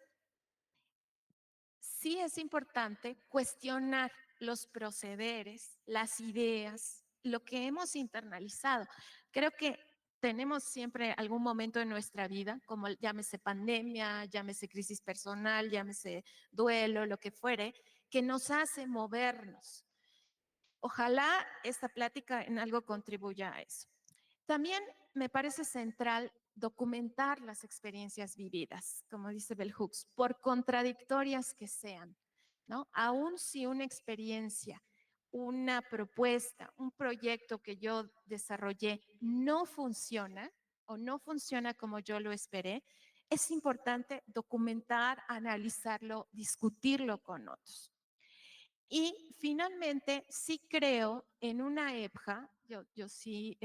sí es importante cuestionar los procederes, las ideas, lo que hemos internalizado. Creo que tenemos siempre algún momento en nuestra vida, como llámese pandemia, llámese crisis personal, llámese duelo, lo que fuere, que nos hace movernos. Ojalá esta plática en algo contribuya a eso. También me parece central documentar las experiencias vividas, como dice Bell Hooks, por contradictorias que sean, ¿no? Aún si una experiencia, una propuesta, un proyecto que yo desarrollé no funciona o no funciona como yo lo esperé, es importante documentar, analizarlo, discutirlo con otros. Y finalmente, sí creo en una EPJA, yo sí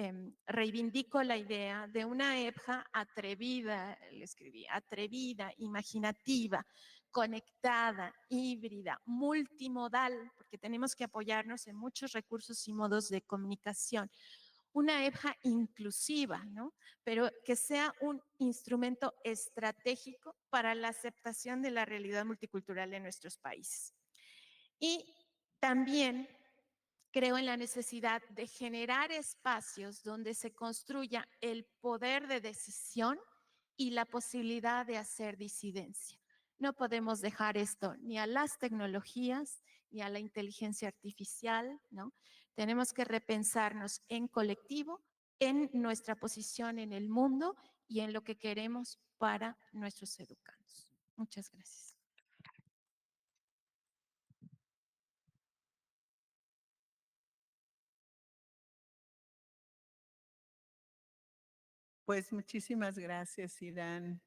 reivindico la idea de una EPJA atrevida, le escribí, atrevida, imaginativa, conectada, híbrida, multimodal, porque tenemos que apoyarnos en muchos recursos y modos de comunicación. Una EPJA inclusiva, ¿no? Pero que sea un instrumento estratégico para la aceptación de la realidad multicultural de nuestros países. Y también creo en la necesidad de generar espacios donde se construya el poder de decisión y la posibilidad de hacer disidencia. No podemos dejar esto ni a las tecnologías, ni a la inteligencia artificial, ¿no? Tenemos que repensarnos en colectivo, en nuestra posición en el mundo y en lo que queremos para nuestros educandos. Muchas gracias. Pues muchísimas gracias, Irán,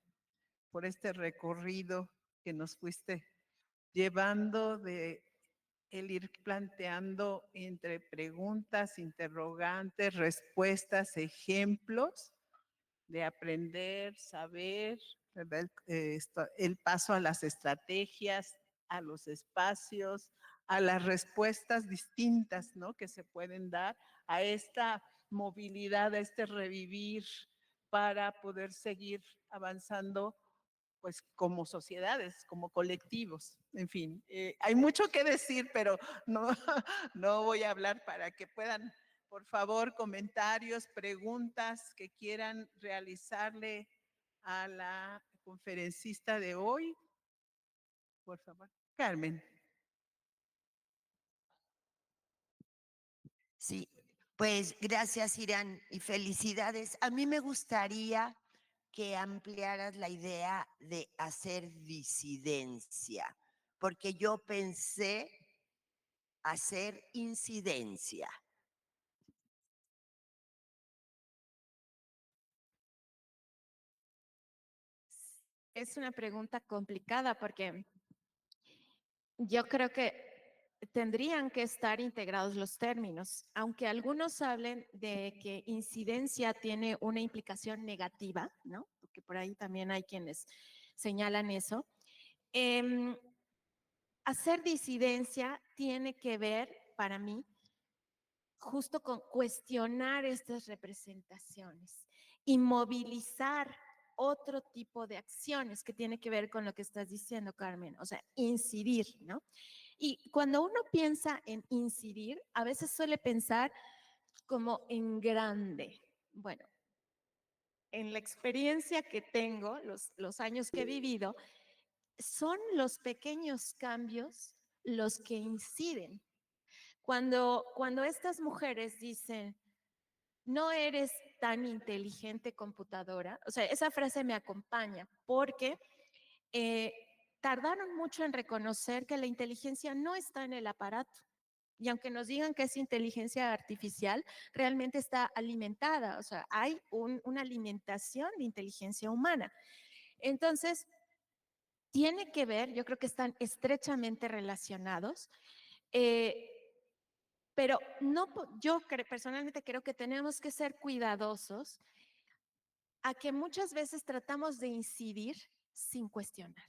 por este recorrido que nos fuiste llevando de el ir planteando entre preguntas, interrogantes, respuestas, ejemplos de aprender, saber, ¿verdad? El paso a las estrategias, a los espacios, a las respuestas distintas, ¿no? Que se pueden dar a esta movilidad, a este revivir para poder seguir avanzando pues como sociedades, como colectivos, en fin, hay mucho que decir, pero no, no voy a hablar para que puedan, por favor, comentarios, preguntas que quieran realizarle a la conferencista de hoy, por favor. Carmen. Sí, pues gracias, Irán, y felicidades. A mí me gustaría que ampliaras la idea de hacer disidencia, porque yo pensé hacer incidencia. Es una pregunta complicada porque yo creo que tendrían que estar integrados los términos, aunque algunos hablen de que incidencia tiene una implicación negativa, ¿no? Porque por ahí también hay quienes señalan eso. Hacer disidencia tiene que ver, para mí, justo con cuestionar estas representaciones y movilizar otro tipo de acciones que tiene que ver con lo que estás diciendo, Carmen, o sea, incidir, ¿no? Y cuando uno piensa en incidir, a veces suele pensar como en grande. Bueno, en la experiencia que tengo, los años que he vivido, son los pequeños cambios los que inciden. Cuando estas mujeres dicen, no eres tan inteligente computadora, o sea, esa frase me acompaña porque eh, tardaron mucho en reconocer que la inteligencia no está en el aparato. Y aunque nos digan que es inteligencia artificial, realmente está alimentada, o sea, hay una alimentación de inteligencia humana. Entonces, tiene que ver, yo creo que están estrechamente relacionados, eh, pero no, yo personalmente creo que tenemos que ser cuidadosos a que muchas veces tratamos de incidir sin cuestionar.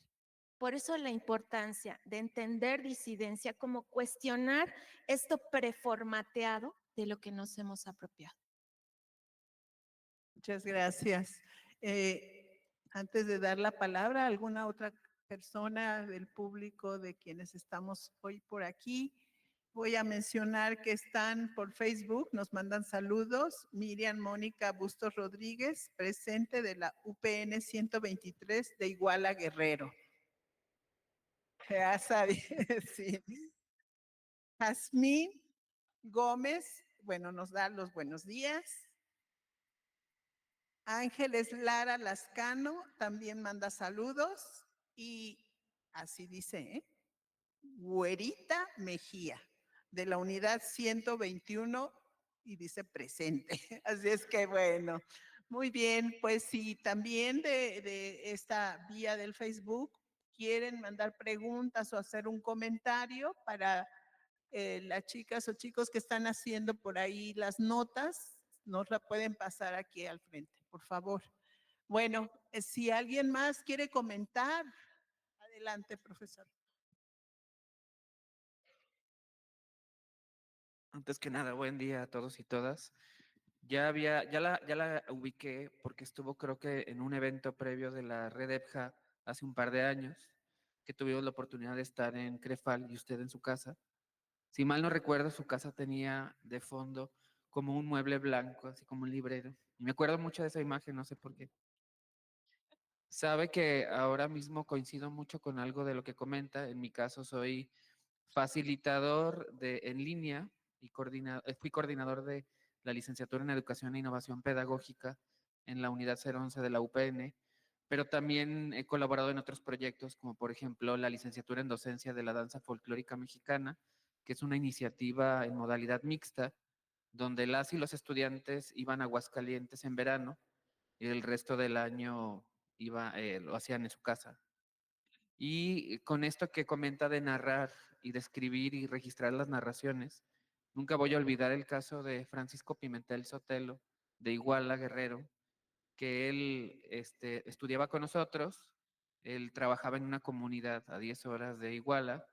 Por eso la importancia de entender disidencia como cuestionar esto preformateado de lo que nos hemos apropiado. Muchas gracias. Antes de dar la palabra a alguna otra persona del público de quienes estamos hoy por aquí, voy a mencionar que están por Facebook, nos mandan saludos. Miriam Mónica Bustos Rodríguez, presente de la UPN 123 de Iguala Guerrero. Ya sabía, sí. Jazmín Gómez, bueno, nos da los buenos días. Ángeles Lara Lascano también manda saludos y así dice, Güerita Mejía, de la unidad 121 y dice presente. Así es que bueno, muy bien, pues si también de esta vía del Facebook quieren mandar preguntas o hacer un comentario para las chicas o chicos que están haciendo por ahí las notas, nos la pueden pasar aquí al frente, por favor. Bueno, si alguien más quiere comentar, adelante, profesor. Antes que nada, buen día a todos y todas. Ya la ubiqué porque estuvo creo que en un evento previo de la Red EPJA hace un par de años, que tuvimos la oportunidad de estar en Crefal y usted en su casa. Si mal no recuerdo, su casa tenía de fondo como un mueble blanco, así como un librero. Y me acuerdo mucho de esa imagen, no sé por qué. Sabe que ahora mismo coincido mucho con algo de lo que comenta. En mi caso soy facilitador en línea y fui coordinador de la licenciatura en Educación e Innovación Pedagógica en la Unidad 011 de la UPN, pero también he colaborado en otros proyectos, como por ejemplo la licenciatura en Docencia de la Danza Folclórica Mexicana, que es una iniciativa en modalidad mixta, donde las y los estudiantes iban a Aguascalientes en verano y el resto del año lo hacían en su casa. Y con esto que comenta de narrar y de escribir y registrar las narraciones, nunca voy a olvidar el caso de Francisco Pimentel Sotelo, de Iguala, Guerrero, que él estudiaba con nosotros, él trabajaba en una comunidad a 10 horas de Iguala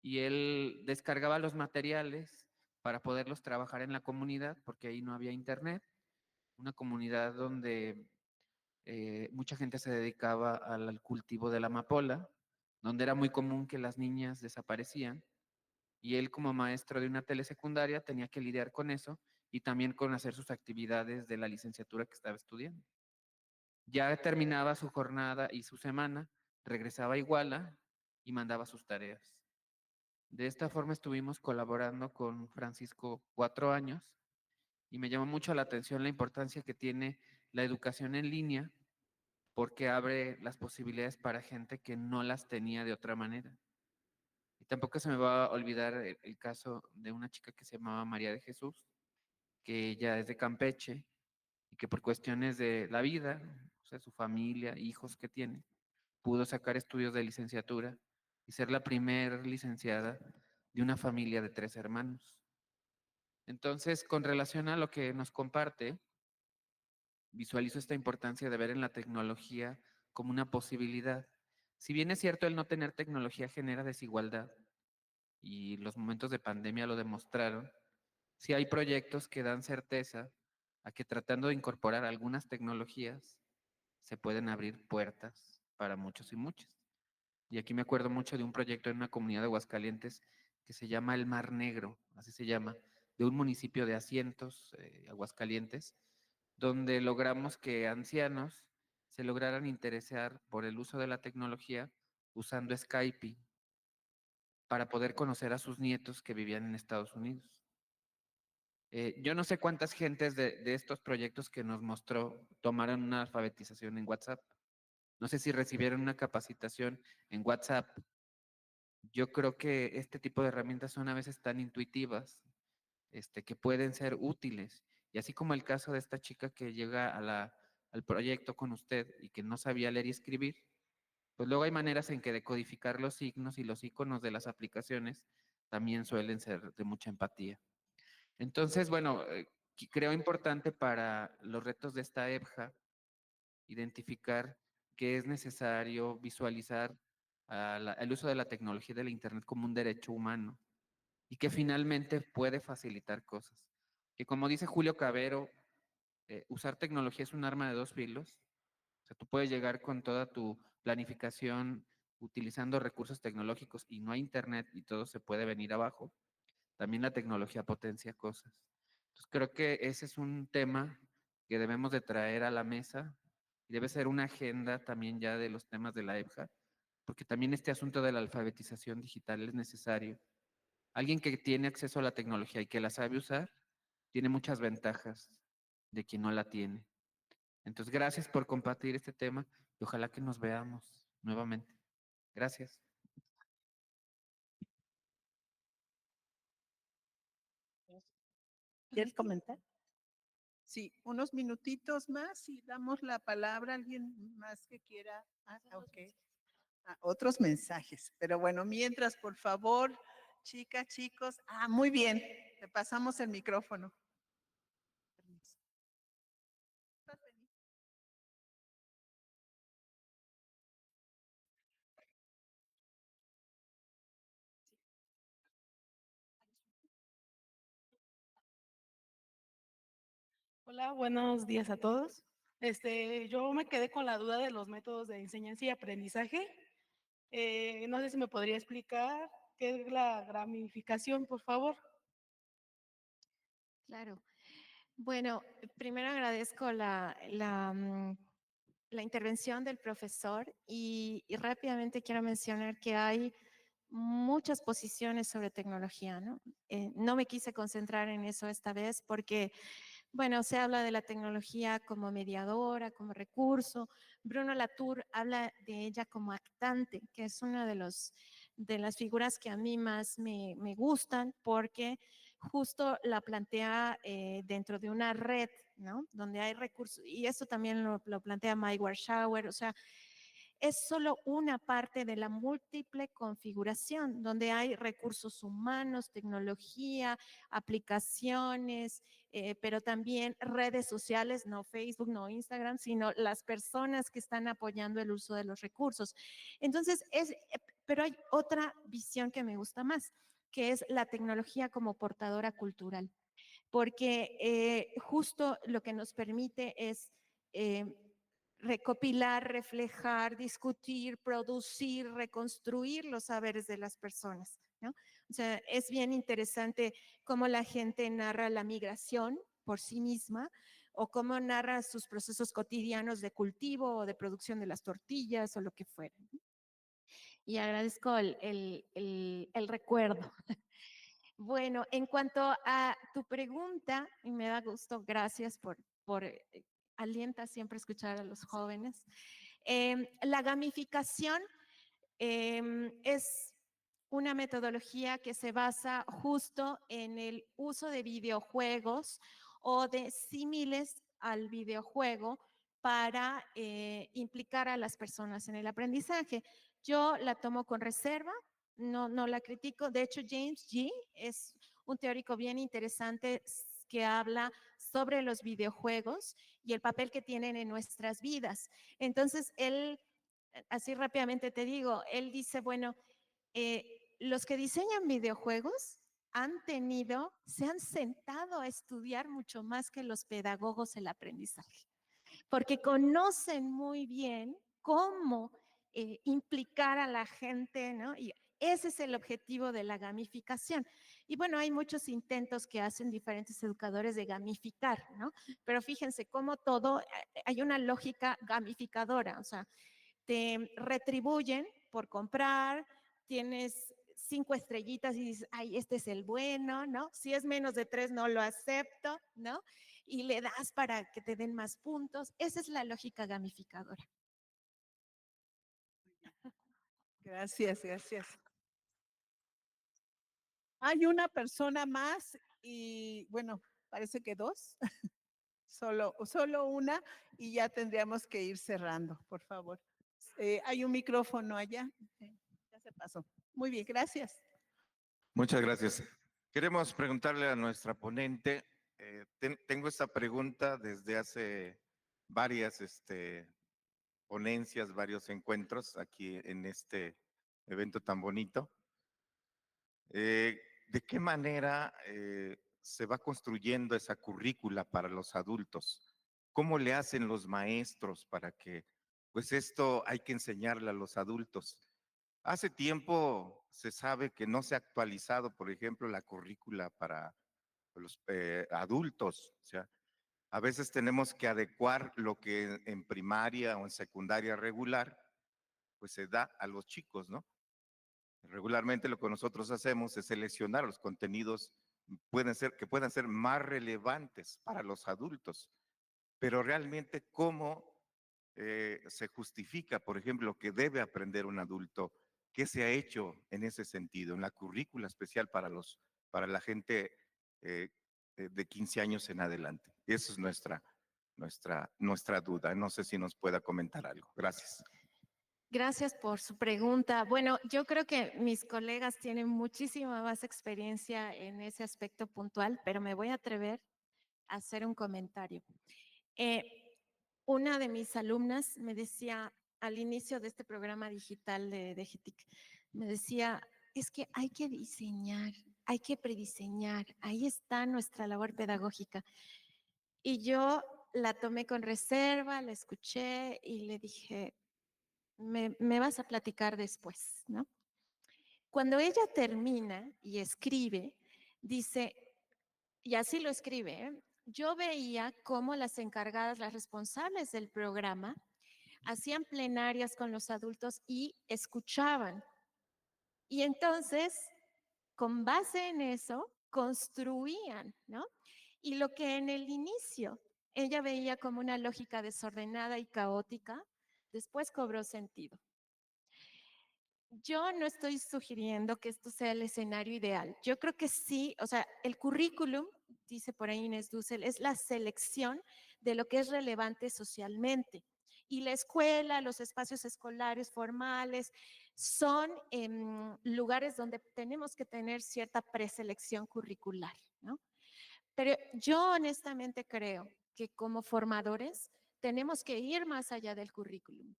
y él descargaba los materiales para poderlos trabajar en la comunidad, porque ahí no había internet, una comunidad donde mucha gente se dedicaba al cultivo de la amapola, donde era muy común que las niñas desaparecían, y él como maestro de una telesecundaria tenía que lidiar con eso y también con hacer sus actividades de la licenciatura que estaba estudiando. Ya terminaba su jornada y su semana, regresaba a Iguala y mandaba sus tareas. De esta forma estuvimos colaborando con Francisco 4 años y me llamó mucho la atención la importancia que tiene la educación en línea porque abre las posibilidades para gente que no las tenía de otra manera. Y tampoco se me va a olvidar el caso de una chica que se llamaba María de Jesús, que ella es de Campeche y que por cuestiones de la vida, o sea, su familia, hijos que tiene, pudo sacar estudios de licenciatura y ser la primer licenciada de una familia de 3 hermanos. Entonces, con relación a lo que nos comparte, visualizo esta importancia de ver en la tecnología como una posibilidad. Si bien es cierto el no tener tecnología genera desigualdad, y los momentos de pandemia lo demostraron, sí hay proyectos que dan certeza a que tratando de incorporar algunas tecnologías se pueden abrir puertas para muchos y muchas. Y aquí me acuerdo mucho de un proyecto en una comunidad de Aguascalientes que se llama El Mar Negro, así se llama, de un municipio de Asientos, Aguascalientes, donde logramos que ancianos se lograran interesar por el uso de la tecnología usando Skype para poder conocer a sus nietos que vivían en Estados Unidos. Yo no sé cuántas gentes de estos proyectos que nos mostró tomaron una alfabetización en WhatsApp. No sé si recibieron una capacitación en WhatsApp. Yo creo que este tipo de herramientas son a veces tan intuitivas, que pueden ser útiles. Y así como el caso de esta chica que llega al proyecto con usted y que no sabía leer y escribir, pues luego hay maneras en que decodificar los signos y los iconos de las aplicaciones también suelen ser de mucha empatía. Entonces, bueno, creo importante para los retos de esta EBJA identificar que es necesario visualizar el uso de la tecnología de la Internet como un derecho humano y que finalmente puede facilitar cosas. Que como dice Julio Cabero, usar tecnología es un arma de 2 filos. O sea, tú puedes llegar con toda tu planificación utilizando recursos tecnológicos y no hay Internet y todo se puede venir abajo. También la tecnología potencia cosas. Entonces creo que ese es un tema que debemos de traer a la mesa y debe ser una agenda también ya de los temas de la EBJA, porque también este asunto de la alfabetización digital es necesario. Alguien que tiene acceso a la tecnología y que la sabe usar, tiene muchas ventajas de quien no la tiene. Entonces, gracias por compartir este tema y ojalá que nos veamos nuevamente. Gracias. ¿Quieres comentar? Sí, unos minutitos más y damos la palabra a alguien más que quiera. Ok. Otros mensajes. Pero bueno, mientras, por favor, chicas, chicos. Muy bien. Le pasamos el micrófono. Permiso. Hola, buenos días a todos. Yo me quedé con la duda de los métodos de enseñanza y aprendizaje. No sé si me podría explicar qué es la gamificación, por favor. Claro. Bueno, primero agradezco la intervención del profesor y rápidamente quiero mencionar que hay muchas posiciones sobre tecnología, ¿no? No me quise concentrar en eso esta vez porque, bueno, se habla de la tecnología como mediadora, como recurso. Bruno Latour habla de ella como actante, que es una de las figuras que a mí más me gustan porque justo la plantea dentro de una red, ¿no? Donde hay recursos, y esto también lo plantea Mike Warshauer, o sea, es solo una parte de la múltiple configuración, donde hay recursos humanos, tecnología, aplicaciones, pero también redes sociales, no Facebook, no Instagram, sino las personas que están apoyando el uso de los recursos. Entonces, pero hay otra visión que me gusta más, que es la tecnología como portadora cultural, porque justo lo que nos permite es recopilar, reflejar, discutir, producir, reconstruir los saberes de las personas, ¿no? O sea, es bien interesante cómo la gente narra la migración por sí misma o cómo narra sus procesos cotidianos de cultivo o de producción de las tortillas o lo que fuera. Y agradezco el recuerdo. Bueno, en cuanto a tu pregunta, y me da gusto, gracias por alienta siempre escuchar a los jóvenes. La gamificación es una metodología que se basa justo en el uso de videojuegos o de símiles al videojuego para implicar a las personas en el aprendizaje. Yo la tomo con reserva, no la critico. De hecho, James G. es un teórico bien interesante que habla sobre los videojuegos y el papel que tienen en nuestras vidas. Entonces, él, así rápidamente te digo, él dice, bueno, los que diseñan videojuegos se han sentado a estudiar mucho más que los pedagogos el aprendizaje, porque conocen muy bien cómo implicar a la gente, ¿no? Y ese es el objetivo de la gamificación. Y bueno, hay muchos intentos que hacen diferentes educadores de gamificar, ¿no? Pero fíjense cómo todo, hay una lógica gamificadora, o sea, te retribuyen por comprar, tienes 5 estrellitas y dices, ay, este es el bueno, ¿no? Si es menos de 3, no lo acepto, ¿no? Y le das para que te den más puntos. Esa es la lógica gamificadora. Gracias, gracias. Hay una persona más y bueno, parece que dos, solo una y ya tendríamos que ir cerrando, por favor. Hay un micrófono allá. Ya se pasó. Muy bien, gracias. Muchas gracias. Queremos preguntarle a nuestra ponente, tengo esta pregunta desde hace varias ponencias, varios encuentros aquí en este evento tan bonito. ¿De qué manera se va construyendo esa currícula para los adultos? ¿Cómo le hacen los maestros para que, pues esto hay que enseñarle a los adultos? Hace tiempo se sabe que no se ha actualizado, por ejemplo, la currícula para los adultos. O sea, a veces tenemos que adecuar lo que en primaria o en secundaria regular, pues se da a los chicos, ¿no? Regularmente lo que nosotros hacemos es seleccionar los contenidos que puedan ser más relevantes para los adultos, pero realmente cómo se justifica, por ejemplo, que debe aprender un adulto, qué se ha hecho en ese sentido, en la currícula especial para la gente de 15 años en adelante. Esa es nuestra duda. No sé si nos pueda comentar algo. Gracias. Gracias por su pregunta. Bueno, yo creo que mis colegas tienen muchísima más experiencia en ese aspecto puntual, pero me voy a atrever a hacer un comentario. Eh, una de mis alumnas me decía al inicio de este programa digital de GTIC, me decía, es que hay que diseñar, hay que prediseñar, ahí está nuestra labor pedagógica. Y yo la tomé con reserva, la escuché y le dije, me vas a platicar después, ¿no? Cuando ella termina y escribe, dice, y así lo escribe, yo veía cómo las encargadas, las responsables del programa, hacían plenarias con los adultos y escuchaban. Y entonces, con base en eso, construían, ¿no? Y lo que en el inicio ella veía como una lógica desordenada y caótica, después cobró sentido. Yo no estoy sugiriendo que esto sea el escenario ideal. Yo creo que sí, o sea, el currículum, dice por ahí Inés Dussel, es la selección de lo que es relevante socialmente. Y la escuela, los espacios escolares formales, son lugares donde tenemos que tener cierta preselección curricular, ¿no? Pero yo honestamente creo que como formadores tenemos que ir más allá del currículum.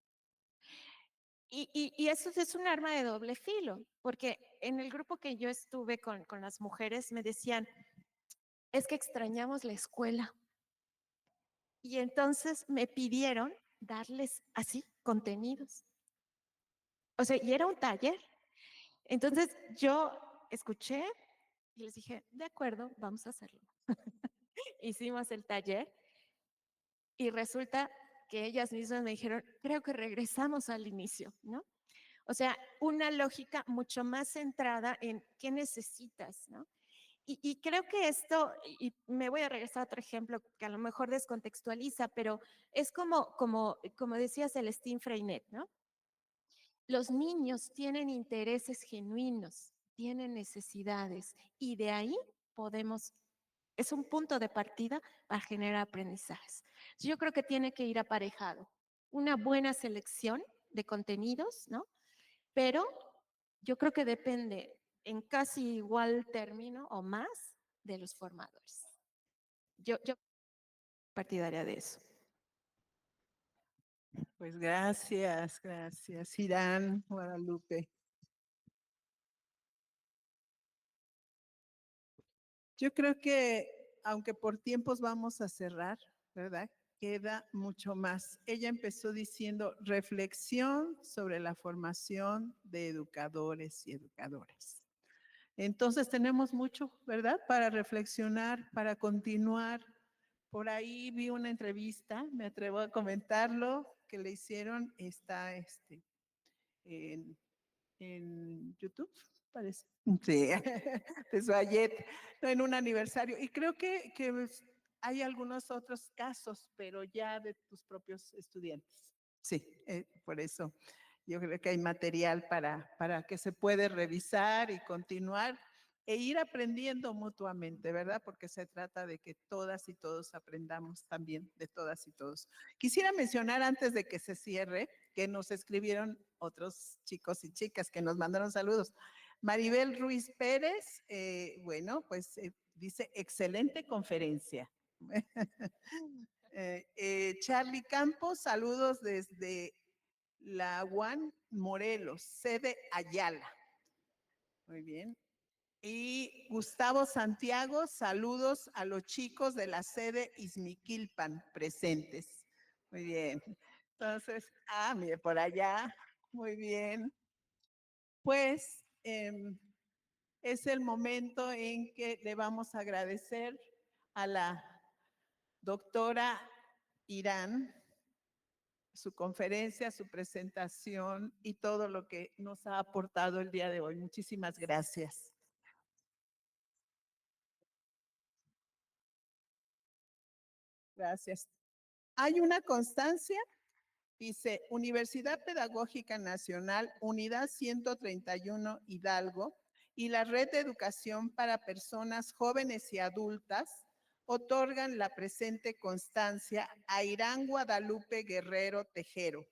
Y eso es un arma de doble filo, porque en el grupo que yo estuve con las mujeres me decían, es que extrañamos la escuela. Y entonces me pidieron darles así contenidos. O sea, y era un taller. Entonces yo escuché y les dije, de acuerdo, vamos a hacerlo. Hicimos el taller y resulta que ellas mismas me dijeron, creo que regresamos al inicio, ¿no? O sea, una lógica mucho más centrada en qué necesitas, ¿no? Y creo que esto, y me voy a regresar a otro ejemplo que a lo mejor descontextualiza, pero es como decía Celestine Freinet, ¿no? Los niños tienen intereses genuinos, tienen necesidades, y de ahí podemos, es un punto de partida para generar aprendizajes. Yo creo que tiene que ir aparejado. Una buena selección de contenidos, ¿no? Pero yo creo que depende en casi igual término o más de los formadores. Yo partidaria de eso. Pues gracias, Irán, Guadalupe. Yo creo que, aunque por tiempos vamos a cerrar, ¿verdad? Queda mucho más. Ella empezó diciendo reflexión sobre la formación de educadores y educadoras. Entonces tenemos mucho, ¿verdad? Para reflexionar, para continuar. Por ahí vi una entrevista, me atrevo a comentarlo, que le hicieron, está en, en YouTube, parece. Sí, de Suayet, en un aniversario. Y creo que hay algunos otros casos, pero ya de tus propios estudiantes. Sí, por eso yo creo que hay material para que se puede revisar y continuar e ir aprendiendo mutuamente, ¿verdad? Porque se trata de que todas y todos aprendamos también de todas y todos. Quisiera mencionar antes de que se cierre que nos escribieron otros chicos y chicas que nos mandaron saludos. Maribel Ruiz Pérez, bueno, pues dice, excelente conferencia. Charlie Campos, saludos desde la UAN Morelos, sede Ayala. Muy bien. Y Gustavo Santiago, saludos a los chicos de la sede Izmiquilpan presentes. Muy bien. Entonces, mire, por allá. Muy bien. Pues es el momento en que le vamos a agradecer a la doctora Irán su conferencia, su presentación y todo lo que nos ha aportado el día de hoy. Muchísimas gracias. Gracias. Hay una constancia, dice Universidad Pedagógica Nacional, Unidad 131 Hidalgo, y la Red de Educación para Personas Jóvenes y Adultas otorgan la presente constancia a Irán Guadalupe Guerrero Tejero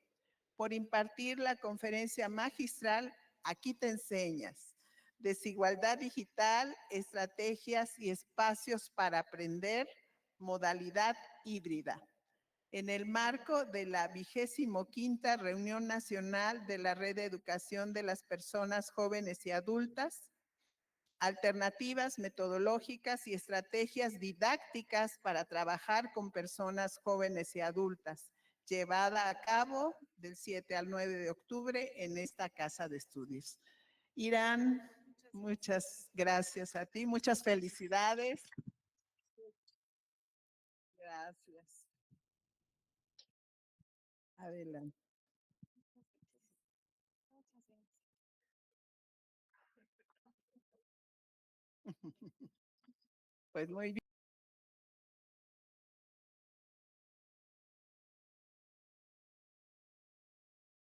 por impartir la conferencia magistral Aquí te enseñas, desigualdad digital, estrategias y espacios para aprender, modalidad híbrida, en el marco de la 25ª Reunión Nacional de la Red de Educación de las Personas Jóvenes y Adultas, alternativas metodológicas y estrategias didácticas para trabajar con personas jóvenes y adultas, llevada a cabo del 7 al 9 de octubre en esta casa de estudios. Irán, muchas gracias a ti, muchas felicidades. Gracias. Adelante. Pues muy